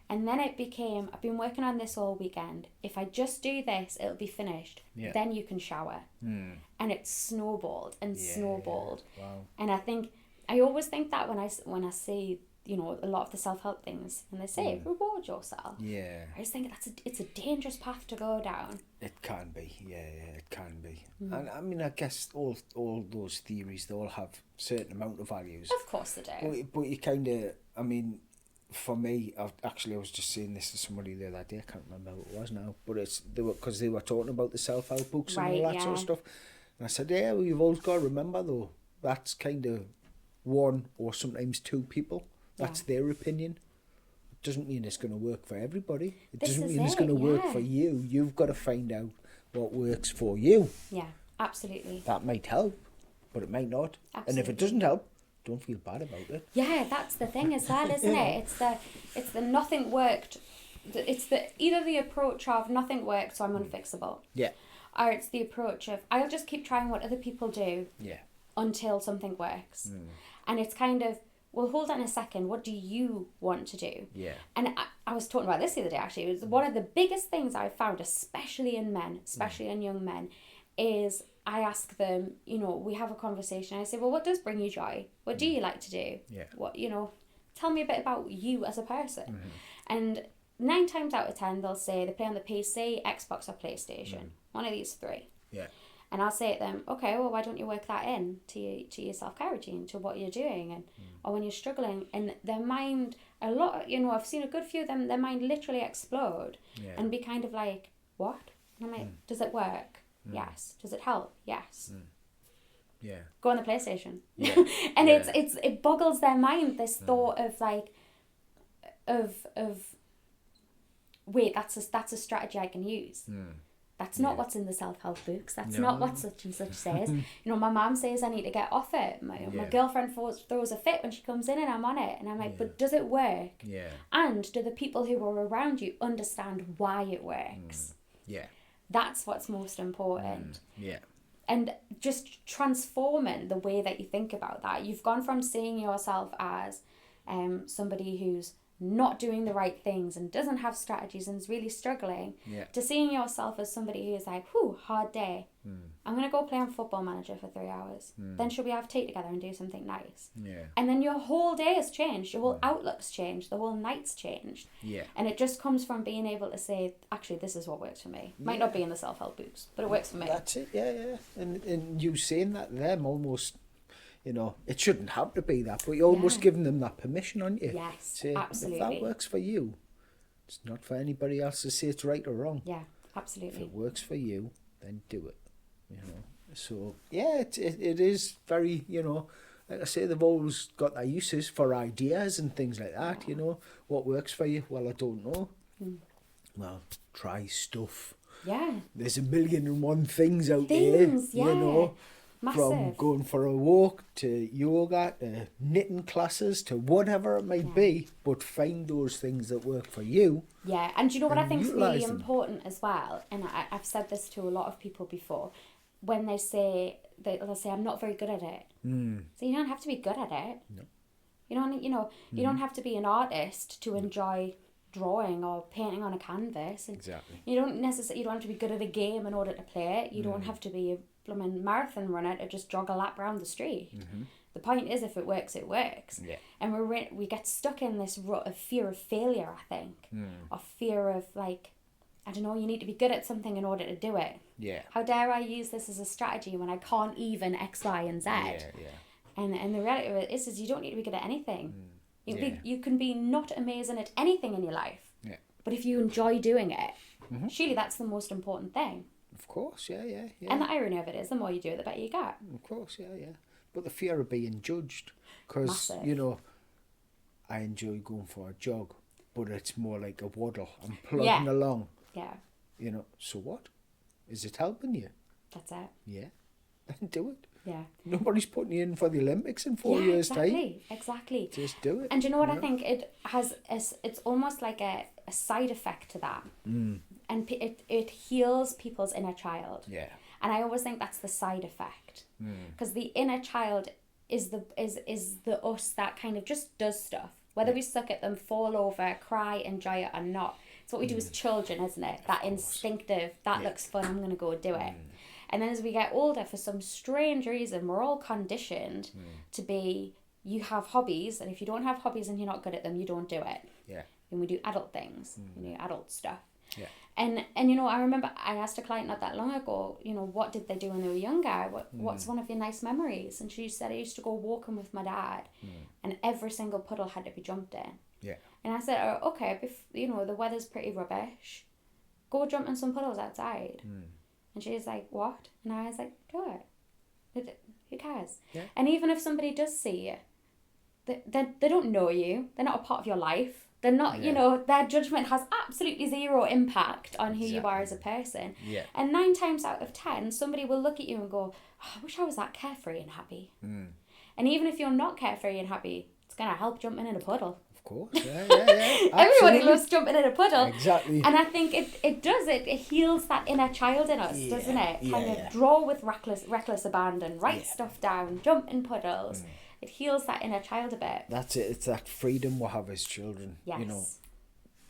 And then it became, I've been working on this all weekend. If I just do this, it'll be finished. Yeah. Then you can shower. And it snowballed and snowballed. Yeah. Wow. And I always think that when I see, you know, a lot of the self-help things, and they say, reward yourself. Yeah. I just think it's a dangerous path to go down. It can be, yeah, it can be. And I mean, I guess all those theories, they all have certain amount of values. Of course they do. But you kind of, I I for me, I was just saying this to somebody the other day. I can't remember who it was now, but because they were talking about the self-help books and all that sort of stuff. And I said, yeah, well, you've always got to remember though, that's kind of one or sometimes two people. That's their opinion. It doesn't mean it's going to work for everybody. It doesn't mean it's going to work for you. You've got to find out what works for you. Yeah, absolutely. That might help, but it might not. Absolutely. And if it doesn't help, don't feel bad about it. Yeah, that's the thing as well, isn't it? It's the nothing worked. It's either the approach of nothing worked, so I'm unfixable. Yeah. Or it's the approach of I'll just keep trying what other people do. Yeah. Until something works. And it's kind of, well, hold on a second, what do you want to do? Yeah. And I was talking about this the other day, actually. It was one of the biggest things I've found, especially in men, especially in young men, is I ask them, you know, we have a conversation. I say, well, what does bring you joy? What do you like to do? Yeah. What, you know, tell me a bit about you as a person. And 9 times out of 10, they'll say they play on the PC, Xbox or PlayStation. One of these 3. Yeah. And I'll say to them, okay, well, why don't you work that in to your self-care routine, to what you're doing, and or when you're struggling. And their mind, I've seen a good few of them, their mind literally explode and be kind of like, what? And I'm like, does it work? Yes. Does it help? Yes. Yeah. Go on the PlayStation. Yeah. And it boggles their mind, this thought of like, wait, that's a strategy I can use. That's not what's in the self-help books. That's not what such and such says. You know, my mum says I need to get off it. My girlfriend throws a fit when she comes in and I'm on it. And I'm like, but does it work? Yeah. And do the people who are around you understand why it works? Yeah. That's what's most important. Yeah. And just transforming the way that you think about that. You've gone from seeing yourself as somebody who's not doing the right things and doesn't have strategies and is really struggling, to seeing yourself as somebody who's like, whew, hard day. I'm going to go play on Football Manager for 3 hours. Then should we have tea together and do something nice? Yeah. And then your whole day has changed. Your whole outlook's changed. The whole night's changed. Yeah. And it just comes from being able to say, actually, this is what works for me. Might not be in the self-help books, but it works for me. That's it, yeah. And you saying that to them almost, you know, it shouldn't have to be that, but you're almost giving them that permission, aren't you? Yes, say, absolutely. If that works for you, it's not for anybody else to say it's right or wrong. Yeah, absolutely. If it works for you, then do it, you know. So, yeah, it is very, you know, like I say, they've always got their uses for ideas and things like that, you know. What works for you? Well, I don't know. Well, try stuff. Yeah. There's 1,000,001 things out there, yeah. you know. Massive. From going for a walk to yoga to knitting classes to whatever it might be, but find those things that work for you. Yeah, and do you know what I think is really them. important as well? And I've said this to a lot of people before. When they'll say, I'm not very good at it. So you don't have to be good at it. No. You don't have to be an artist to enjoy drawing or painting on a canvas. And Exactly. you don't have to be good at a game in order to play it. You don't have to be a blooming marathon runner to just jog a lap around the street. The point is, if it works, it works. Yeah. And we get stuck in this rut of fear of failure, I think, or fear of like, I don't know, you need to be good at something in order to do it. Yeah. How dare I use this as a strategy when I can't even X, Y, and Z? Yeah. And the reality of it is you don't need to be good at anything. You can be not amazing at anything in your life. Yeah. But if you enjoy doing it, surely that's the most important thing. Of course, yeah. And the irony of it is, the more you do it, the better you get. Of course, yeah. But the fear of being judged, because, Massive. you know, I enjoy going for a jog, but it's more like a waddle. I'm plodding along. Yeah. You know, so what? Is it helping you? That's it. Yeah. Then do it. Yeah. Nobody's putting you in for the Olympics in 4 years' time. Exactly. Just do it. And do you know what I think? It has, it's almost like a side effect to that. And it heals people's inner child. Yeah. And I always think that's the side effect. Because the inner child is the us that kind of just does stuff. Whether we suck at them, fall over, cry, enjoy it or not. It's what we do as children, isn't it? That instinctive, that looks fun, I'm going to go do it. And then as we get older, for some strange reason, we're all conditioned to be, you have hobbies, and if you don't have hobbies and you're not good at them, you don't do it. Yeah. And we do adult things, we do adult stuff. Yeah. And you know, I remember I asked a client not that long ago, you know, what did they do when they were younger? What's one of your nice memories? And she said, I used to go walking with my dad, and every single puddle had to be jumped in. Yeah. And I said, oh, okay, you know, the weather's pretty rubbish, go jump in some puddles outside. And she was like, what? And I was like, do it. Who cares? Yeah. And even if somebody does see you, they don't know you. They're not a part of your life. They're not, you know, their judgment has absolutely zero impact on who you are as a person. Yeah. And 9 times out of 10, somebody will look at you and go, oh, I wish I was that carefree and happy. And even if you're not carefree and happy, it's going to help jumping in a puddle. Of course, yeah. Everybody loves jumping in a puddle. Exactly. And I think it does. It heals that inner child in us, doesn't it? Kind of draw with reckless abandon, write stuff down, jump in puddles. It heals that inner child a bit. That's it. It's that freedom we have as children. Yes. You know,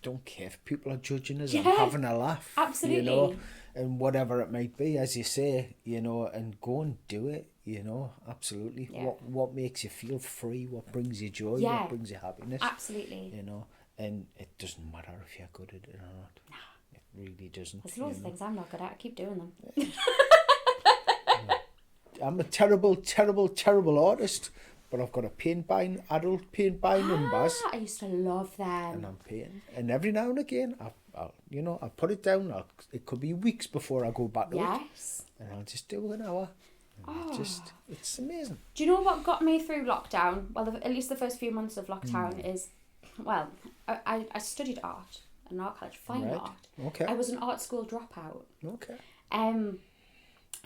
don't care if people are judging us. I'm having a laugh. Absolutely. You know, and whatever it might be, as you say, you know, and go and do it. You know, absolutely. Yeah. What makes you feel free? What brings you joy? Yeah. What brings you happiness? Absolutely. You know, and it doesn't matter if you're good at it or not. Nah. It really doesn't. There's loads of things I'm not good at. I keep doing them. I'm a terrible artist. But I've got a adult paint by numbers. I used to love them. And I'm painting. And every now and again, I'll put it down. It could be weeks before I go back to it. Yes. And I'll just do an hour. It's amazing. Do you know what got me through lockdown? Well, at least the first few months of lockdown is, well, I studied art, an art college, fine art. Okay. I was an art school dropout. Okay.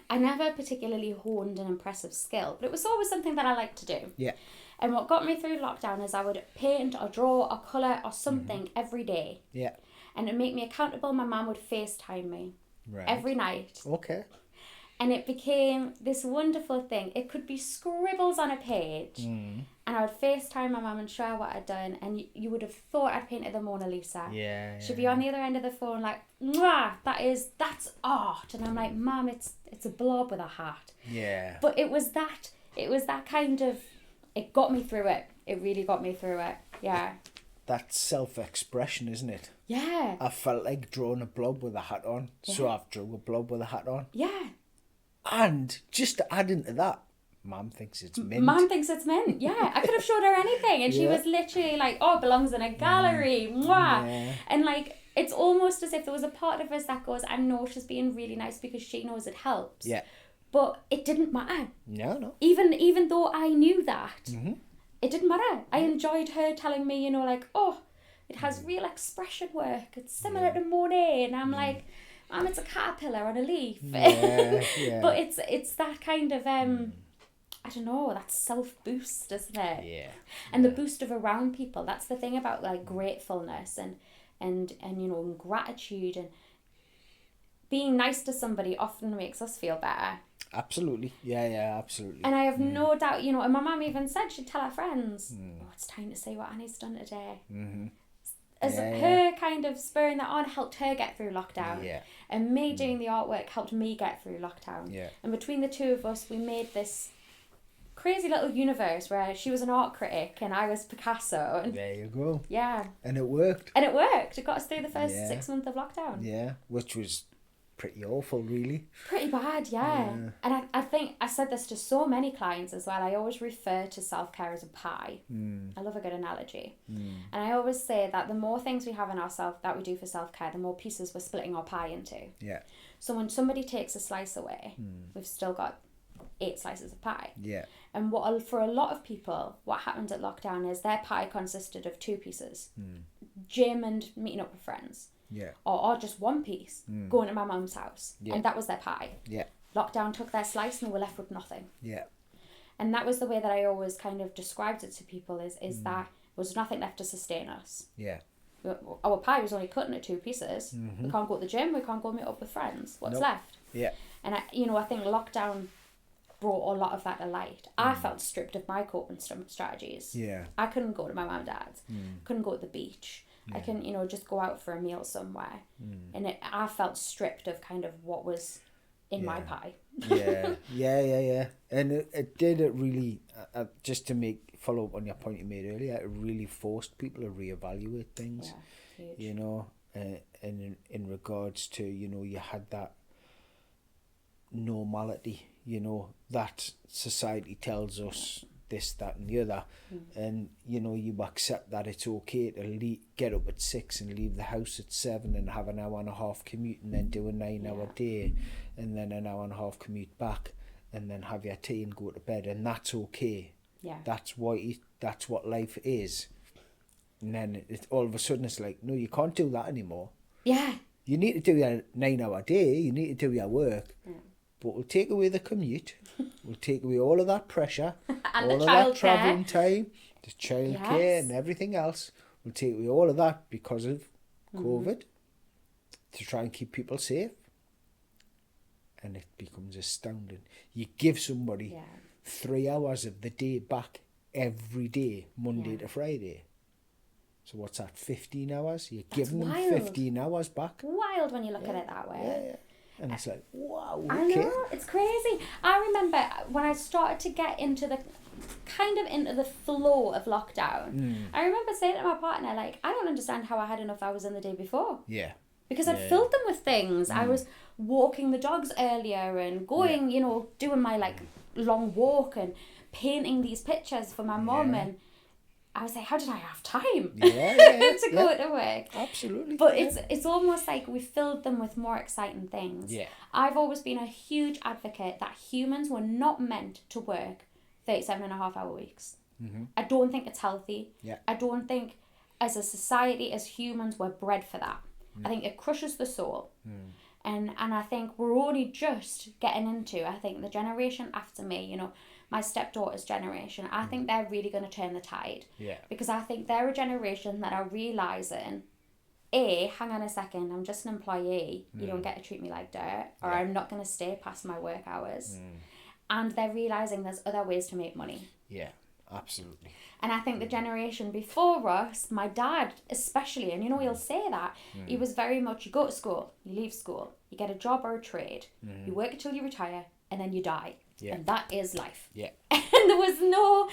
I never particularly honed an impressive skill, but it was always something that I liked to do. Yeah. And what got me through lockdown is I would paint or draw or colour or something every day. Yeah. And to make me accountable, my mum would FaceTime me every night. Okay. And it became this wonderful thing. It could be scribbles on a page. And I would FaceTime my mum and show her what I'd done. And you would have thought I'd painted the Mona Lisa. Yeah. She'd be on the other end of the phone like, mwah, that's art. And I'm like, Mum, it's a blob with a hat. Yeah. But it was that kind of, it got me through it. It really got me through it. Yeah. That's self-expression, isn't it? Yeah. I felt like drawing a blob with a hat on. Yeah. So I've drew a blob with a hat on. Yeah. And just to add into that, Mum thinks it's mint. Mum thinks it's mint, yeah. I could have showed her anything and she was literally like, oh, it belongs in a gallery, mwah. Yeah. And like, it's almost as if there was a part of us that goes, I know she's being really nice because she knows it helps. Yeah. But it didn't matter. No. Even though I knew that, it didn't matter. I enjoyed her telling me, you know, like, oh, it has real expression work. It's similar to Monet. And I'm like, Mum, it's a caterpillar on a leaf. Yeah. But it's that kind of, I don't know, that self-boost, isn't it? Yeah. And the boost of around people. That's the thing about like gratefulness and you know, gratitude and being nice to somebody often makes us feel better. Absolutely. Yeah, absolutely. And I have no doubt, you know, and my mum even said she'd tell her friends, oh, it's time to say what Annie's done today. As her kind of spurring that on helped her get through lockdown. Yeah. And me doing the artwork helped me get through lockdown. Yeah. And between the two of us, we made this crazy little universe where she was an art critic and I was Picasso. And there you go. Yeah. And it worked. It got us through the first 6 months of lockdown. Yeah, which was pretty awful, really. Pretty bad, yeah. And I think I said this to so many clients as well. I always refer to self-care as a pie. I love a good analogy. And I always say that the more things we have in ourselves that we do for self-care, the more pieces we're splitting our pie into. Yeah. So when somebody takes a slice away, we've still got 8 slices of pie. Yeah. And for a lot of people, what happened at lockdown is their pie consisted of 2 pieces. Gym and meeting up with friends. Yeah. Or just one piece, going to my mum's house. Yeah. And that was their pie. Yeah. Lockdown took their slice and they were left with nothing. Yeah. And that was the way that I always kind of described it to people is that there was nothing left to sustain us. Yeah. Our pie was only cut into 2 pieces. We can't go to the gym, we can't go meet up with friends. What's left? Yeah. And I think lockdown brought a lot of that to light. I felt stripped of my coping strategies. Yeah. I couldn't go to my mum and dad's. Couldn't go to the beach. I couldn't, just go out for a meal somewhere. And I felt stripped of kind of what was in my pie. Yeah. And it really, just to follow up on your point you made earlier, it really forced people to reevaluate things. Yeah, huge. And in regards to, you had that normality, that society tells us this, that and the other. And, you accept that it's okay to get up at 6 and leave the house at 7 and have an hour and a half commute and then do a 9-hour day and then an hour and a half commute back and then have your tea and go to bed, and that's okay. Yeah. That's what life is. And then all of a sudden it's like, no, you can't do that anymore. Yeah. You need to do your 9-hour day, you need to do your work. But we'll take away the commute. We'll take away all of that pressure, and all of that travelling time, the childcare and everything else. We'll take away all of that because of COVID to try and keep people safe. And it becomes astounding. You give somebody 3 hours of the day back every day, Monday to Friday. So what's that, 15 hours? You're giving them 15 hours back. Wild when you look at it that way. Yeah. And it's like, wow, I know, it's crazy. I remember when I started to get into the flow of lockdown, I remember saying to my partner, like, I don't understand how I had enough hours in the day before. Yeah. Because I'd filled them with things. I was walking the dogs earlier and going, doing my like long walk and painting these pictures for my mum, and I was like, how did I have time to go to work? Absolutely. But it's almost like we filled them with more exciting things. Yeah. I've always been a huge advocate that humans were not meant to work 37.5-hour weeks. I don't think it's healthy. Yeah. I don't think as a society, as humans, we're bred for that. I think it crushes the soul. And I think we're only just getting into, I think the generation after me, my stepdaughter's generation, I think they're really going to turn the tide. Yeah. Because I think they're a generation that are realising, hang on a second, I'm just an employee. You don't get to treat me like dirt, or I'm not going to stay past my work hours. And they're realising there's other ways to make money. Yeah, absolutely. And I think the generation before us, my dad especially, and he'll say that, he was very much, you go to school, you leave school, you get a job or a trade, you work until you retire, and then you die. Yeah. And that is life. Yeah. And there was no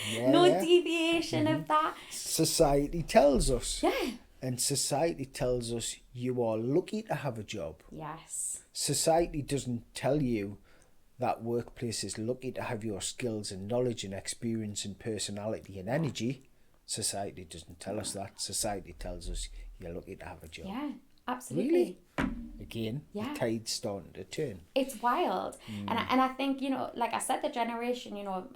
deviation of that. Society tells us. Yeah. And society tells us you are lucky to have a job. Yes. Society doesn't tell you that workplace is lucky to have your skills and knowledge and experience and personality and energy. Society doesn't tell us that. Society tells us you're lucky to have a job. Yeah, absolutely. Really? Again, the tide's starting to turn. It's wild. And I think, like I said, the generation, of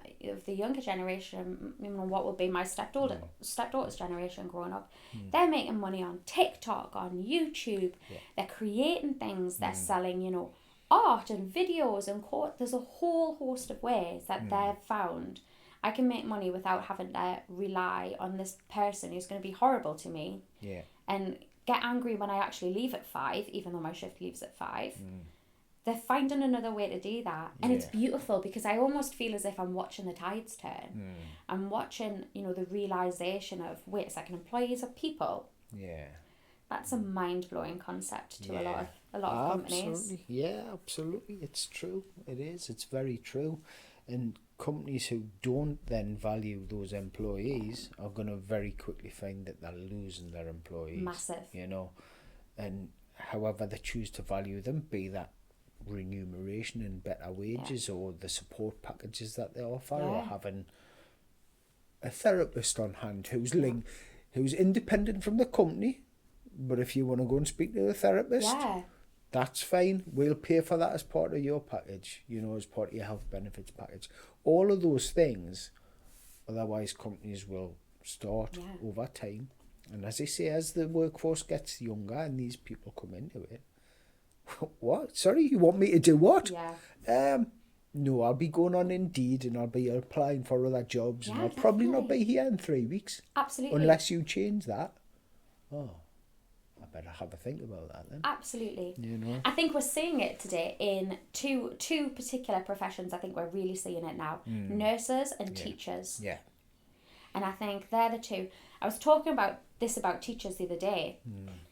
the younger generation, what will be my stepdaughter's generation growing up, they're making money on TikTok, on YouTube. Yeah. They're creating things, they're selling, art and videos and there's a whole host of ways that they've found I can make money without having to rely on this person who's going to be horrible to me. Yeah. And get angry when I actually leave at 5, even though my shift leaves at 5. They're finding another way to do that. And it's beautiful because I almost feel as if I'm watching the tides turn. I'm watching, the realisation of, wait a second, employees are people. Yeah. That's a mind-blowing concept to a lot of companies. Absolutely. Yeah, absolutely. It's true. It is. It's very true. And companies who don't then value those employees are going to very quickly find that they're losing their employees. Massive. And however they choose to value them, be that remuneration and better wages or the support packages that they offer or having a therapist on hand who's independent from the company. But if you want to go and speak to a therapist, that's fine. We'll pay for that as part of your package, as part of your health benefits package. All of those things, otherwise companies will start over time. And as I say, as the workforce gets younger and these people come into it, what? Sorry, you want me to do what? Yeah. No, I'll be going on Indeed and I'll be applying for other jobs and I'll probably not be here in 3 weeks. Absolutely. Unless you change that. Oh. better have a think about that then. Absolutely. You know? I think we're seeing it today in two particular professions. I think we're really seeing it now. Nurses and teachers. Yeah. And I think they're the two. I was talking about teachers the other day.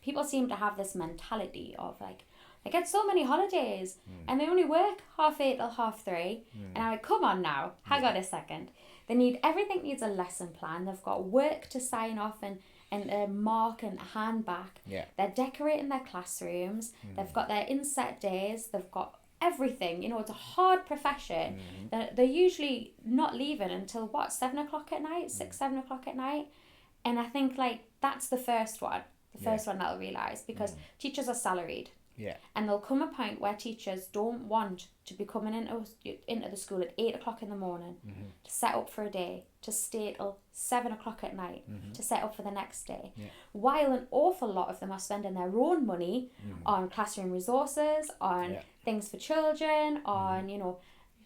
People seem to have this mentality of like, they get so many holidays and they only work 8:30 till 3:30. And I'm like, come on now, hang on a second. Everything needs a lesson plan. They've got work to sign off and mark and hand back. Yeah. They're decorating their classrooms. They've got their inset days. They've got everything. You know, it's a hard profession. They're usually not leaving until 7 o'clock at night, 7 o'clock at night. And I think like that's the first one. The first one that I'll realise, because teachers are salaried. Yeah. And there'll come a point where teachers don't want to be coming into the school at 8 o'clock in the morning to set up for a day, to stay till 7 o'clock at night to set up for the next day. Yeah. While an awful lot of them are spending their own money on classroom resources, on things for children, on, you know,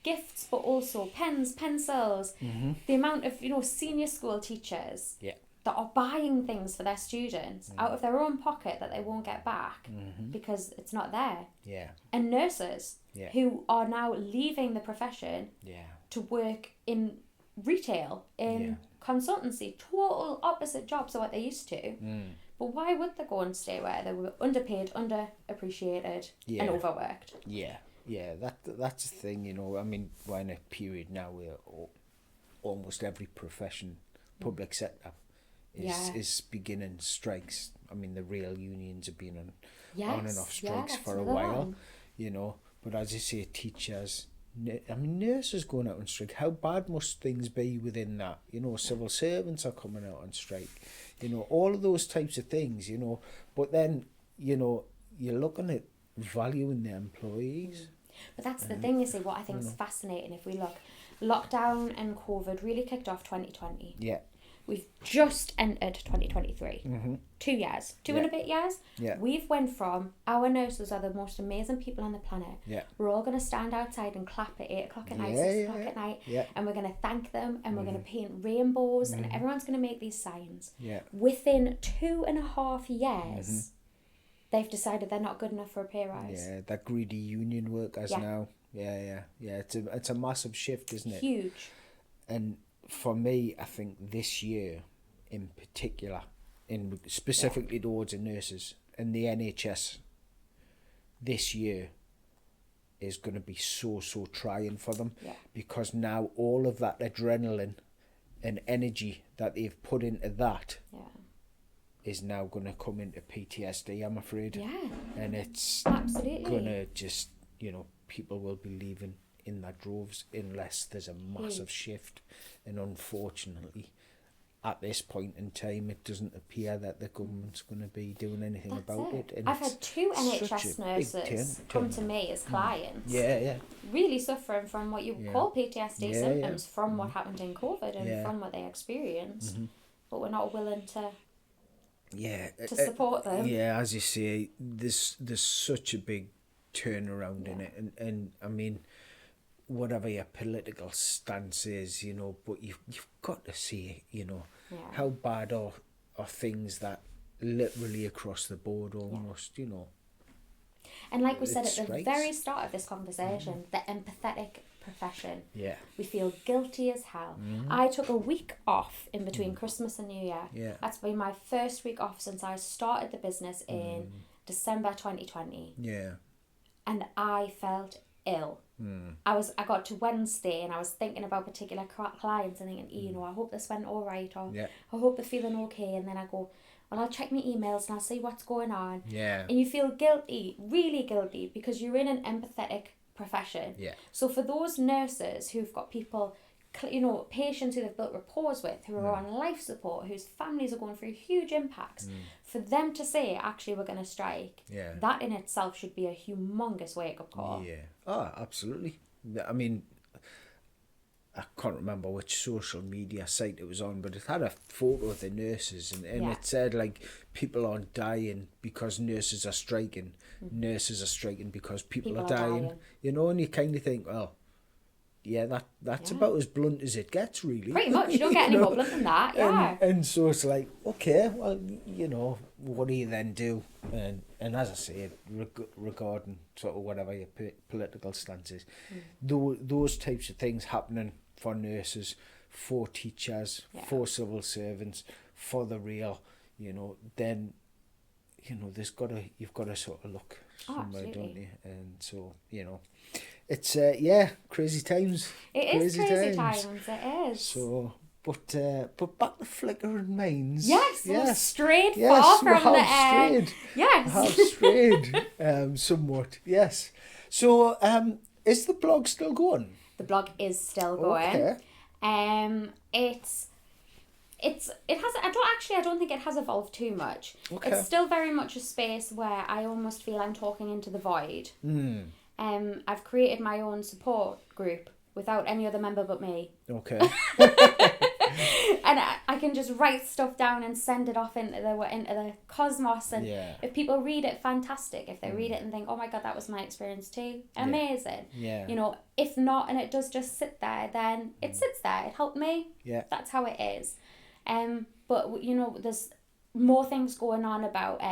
gifts, but also pens, pencils. The amount of, you know, senior school teachers that are buying things for their students out of their own pocket that they won't get back because it's not there. Yeah. And nurses who are now leaving the profession to work in retail, in consultancy, total opposite jobs of what they used to. But why would they go and stay where they were underpaid, underappreciated and overworked? Yeah, that's the thing, you know. I mean, we're in a period now where almost every profession, public sector, is beginning strikes. I mean, the rail unions have been on and off strikes for a while, you know. But as you say, teachers, I mean, nurses going out on strike. How bad must things be within that? You know, civil servants are coming out on strike. You know, all of those types of things, you know. But then, you know, you're looking at valuing their employees. But that's the thing, you see, what I think is fascinating. If we look, lockdown and COVID really kicked off 2020. Yeah. We've just entered 2023. 2 years, two and a bit years. Yeah. We've went from, our nurses are the most amazing people on the planet. Yeah. We're all going to stand outside and clap at 8 o'clock at night, 6 o'clock at night. Yeah. And we're going to thank them, and we're going to paint rainbows, and everyone's going to make these signs. Yeah. Within 2.5 years, they've decided they're not good enough for a pay rise. Yeah, that greedy union workers now. Yeah. It's a massive shift, isn't it? Huge. And for me, I think this year, in particular, specifically towards the nurses and the NHS, this year is going to be so trying for them, because now all of that adrenaline and energy that they've put into that is now going to come into PTSD, I'm afraid. Yeah. And it's absolutely going to just, you know, people will be leaving in their droves unless there's a massive shift. And unfortunately, at this point in time, it doesn't appear that the government's going to be doing anything about it. And I've had 2 NHS nurses come to me as clients. Yeah. Really suffering from what you call PTSD symptoms from what happened in COVID and from what they experienced. But we're not willing to support them. Yeah, as you say, there's such a big turnaround in it. And I mean, whatever your political stance is, you know, but you've got to see, you know, how bad are things that literally across the board almost, you know. And like we said at the very start of this conversation, the empathetic profession. Yeah. We feel guilty as hell. I took a week off in between Christmas and New Year. Yeah. That's been my first week off since I started the business in December 2020. Yeah. And I felt ill. I got to Wednesday and I was thinking about particular clients and thinking, you know, I hope this went all right, or I hope they're feeling okay. And then I go, well, I'll check my emails and I'll see what's going on. Yeah. And you feel guilty, really guilty, because you're in an empathetic profession. Yeah. So for those nurses who've got people, you know, patients who they've built rapport with, who are on life support, whose families are going through huge impacts, for them to say, actually, we're going to strike, that in itself should be a humongous wake-up call. Yeah. Oh, absolutely. I mean, I can't remember which social media site it was on, but it had a photo of the nurses, and it said, like, people aren't dying because nurses are striking. Nurses are striking because people are dying. You know, and you kind of think, well, that's about as blunt as it gets, really. Pretty much. You don't get any more blunt than that, yeah. And so it's like, okay, well, what do you then do? And as I say, regarding sort of whatever your political stance is, those types of things happening for nurses, for teachers, for civil servants, for the real, then, you've got to sort of look somewhere, don't you? And so, it's, crazy times. It is crazy times, it is. So, but back to Flickering Minds. Yes, we've strayed far from the end. Yes. We have strayed somewhat, yes. So, is the blog still going? The blog is still going. Okay. I don't think it has evolved too much. Okay. It's still very much a space where I almost feel I'm talking into the void. I've created my own support group without any other member but me. Okay. And I can just write stuff down and send it off into the cosmos, and if people read it, fantastic. If they read it and think, oh my God, that was my experience too, amazing. Yeah. If not, and it does just sit there, then it sits there. It helped me. Yeah. That's how it is. But there's more things going on about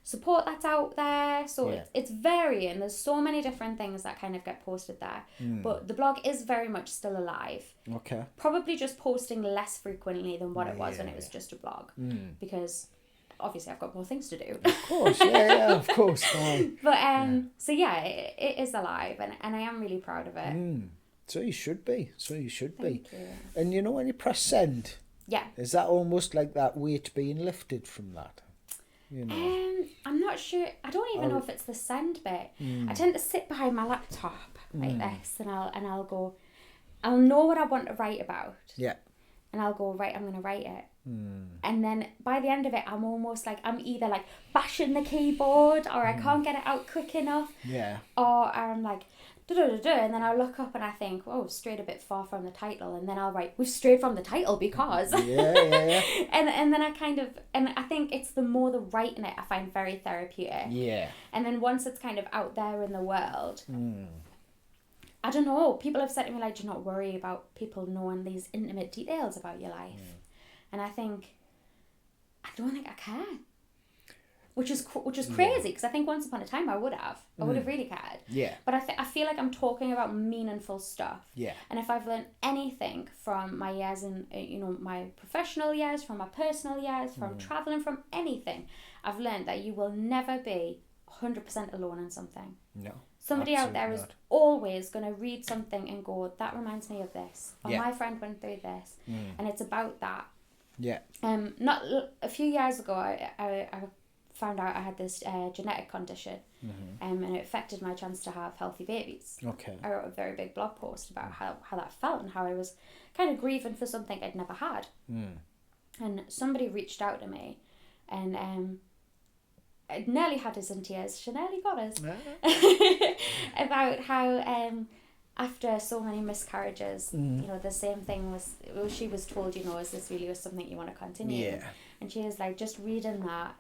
support that's out there, so it's varying. There's so many different things that kind of get posted there, but the blog is very much still alive. Okay. Probably just posting less frequently than what it was when it was just a blog, because obviously I've got more things to do. Of course, of course. But so it is alive, and I am really proud of it. So you should be. Thank you. And when you press send, is that almost like that weight being lifted from that? I'm not sure. I don't even know if it's the send bit. I tend to sit behind my laptop like this, and I'll know what I want to write about. Yeah. And I'll go, right, I'm going to write it. And then by the end of it, I'm almost like, I'm either like bashing the keyboard, or I can't get it out quick enough. Yeah. Or I'm like, and then I'll look up and I think, oh, strayed a bit far from the title, and then I'll write, we've strayed from the title because. Yeah. and then I think it's the more the writing it I find very therapeutic. Yeah. And then once it's kind of out there in the world, I don't know, people have said to me, like, do you not worry about people knowing these intimate details about your life? And I don't think I care. Which is crazy, because I think once upon a time I would have really cared. Yeah. But I feel like I'm talking about meaningful stuff. Yeah. And if I've learned anything from my years in, my professional years, from my personal years, from traveling, from anything, I've learned that you will never be 100% alone in something. No. Somebody out there is always going to read something and go, that reminds me of this. Or my friend went through this. And it's about that. Yeah. Not a few years ago, I found out I had this genetic condition, and it affected my chance to have healthy babies. Okay. I wrote a very big blog post about how that felt and how I was kind of grieving for something I'd never had. And somebody reached out to me, and I nearly had us in tears. She nearly got us. About how after so many miscarriages, the same thing was, she was told, is this really something you want to continue? Yeah. And she was like, just reading that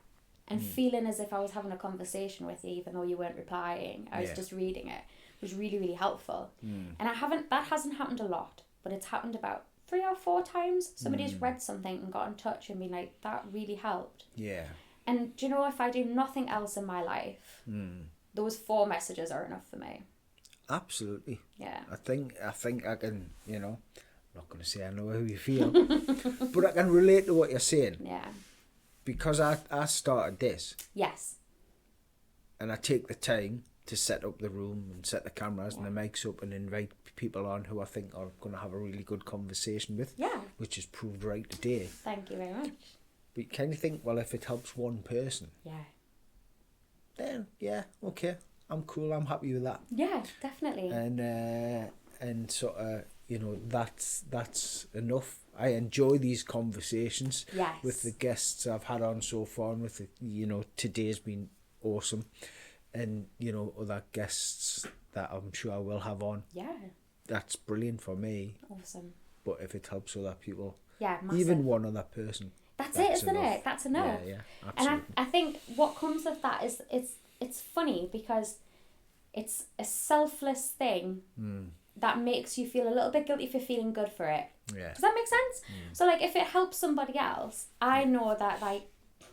and feeling as if I was having a conversation with you, even though you weren't replying. I was just reading it. It was really, really helpful. And that hasn't happened a lot, but it's happened about 3 or 4 times. Somebody's read something and got in touch and been like, that really helped. Yeah. And do you know, if I do nothing else in my life, those 4 messages are enough for me. Absolutely. Yeah. I think I can, I'm not going to say I know how you feel, but I can relate to what you're saying. Yeah. Because I started this. Yes. And I take the time to set up the room and set the cameras and the mics up and invite people on who I think are going to have a really good conversation with. Yeah. Which is proved right today. Thank you very much. But you kind of think, well, if it helps one person. Yeah. Then, okay. I'm cool. I'm happy with that. Yeah, definitely. And sort of, that's enough. I enjoy these conversations with the guests I've had on so far, and with the, today's been awesome, and other guests that I'm sure I will have on. Yeah. That's brilliant for me. Awesome. But if it helps other people, massive. Even one other person, that's it, isn't it? That's enough. Yeah, absolutely. And I think what comes with that is it's funny because it's a selfless thing. that makes you feel a little bit guilty for feeling good for it. Yeah. Does that make sense? So like if it helps somebody else, I know that like,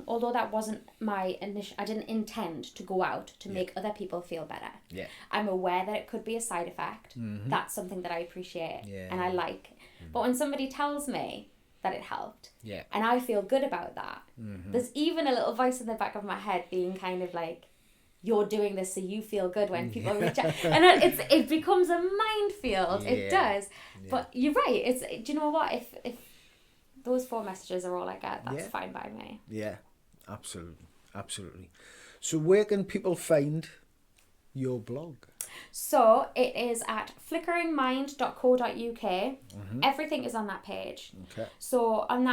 although that wasn't my initial, I didn't intend to go out to make other people feel better. Yeah. I'm aware that it could be a side effect. That's something that I appreciate and I like. But when somebody tells me that it helped, and I feel good about that, there's even a little voice in the back of my head being kind of like, you're doing this so you feel good when people reach out. And it becomes a minefield. It does. But you're right. Do you know what? If those 4 messages are all I get, that's fine by me. Yeah, absolutely. So where can people find your blog? So it is at flickeringmind.co.uk. Everything is on that page. Okay. So on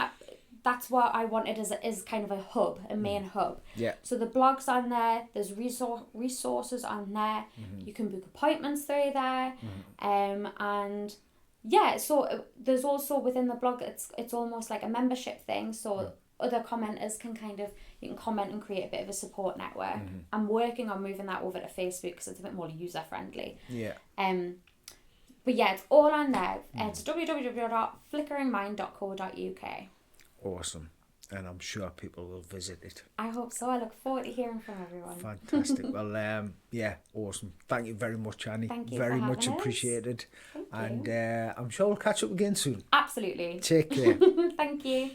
that's what I wanted as kind of a hub, a main hub. Yeah. So the blog's on there. There's resources on there. You can book appointments through there. And yeah, so there's also within the blog, it's almost like a membership thing. So other commenters can you can comment and create a bit of a support network. I'm working on moving that over to Facebook because it's a bit more user friendly. Yeah. But yeah, it's all on there. It's www.flickeringmind.co.uk. Awesome. And I'm sure people will visit it. I hope so. I look forward to hearing from everyone. Fantastic. Well, yeah, awesome. Thank you very much, Annie. Thank you very for much having us. Appreciated. Thank you. And I'm sure we'll catch up again soon. Absolutely. Take care. Thank you.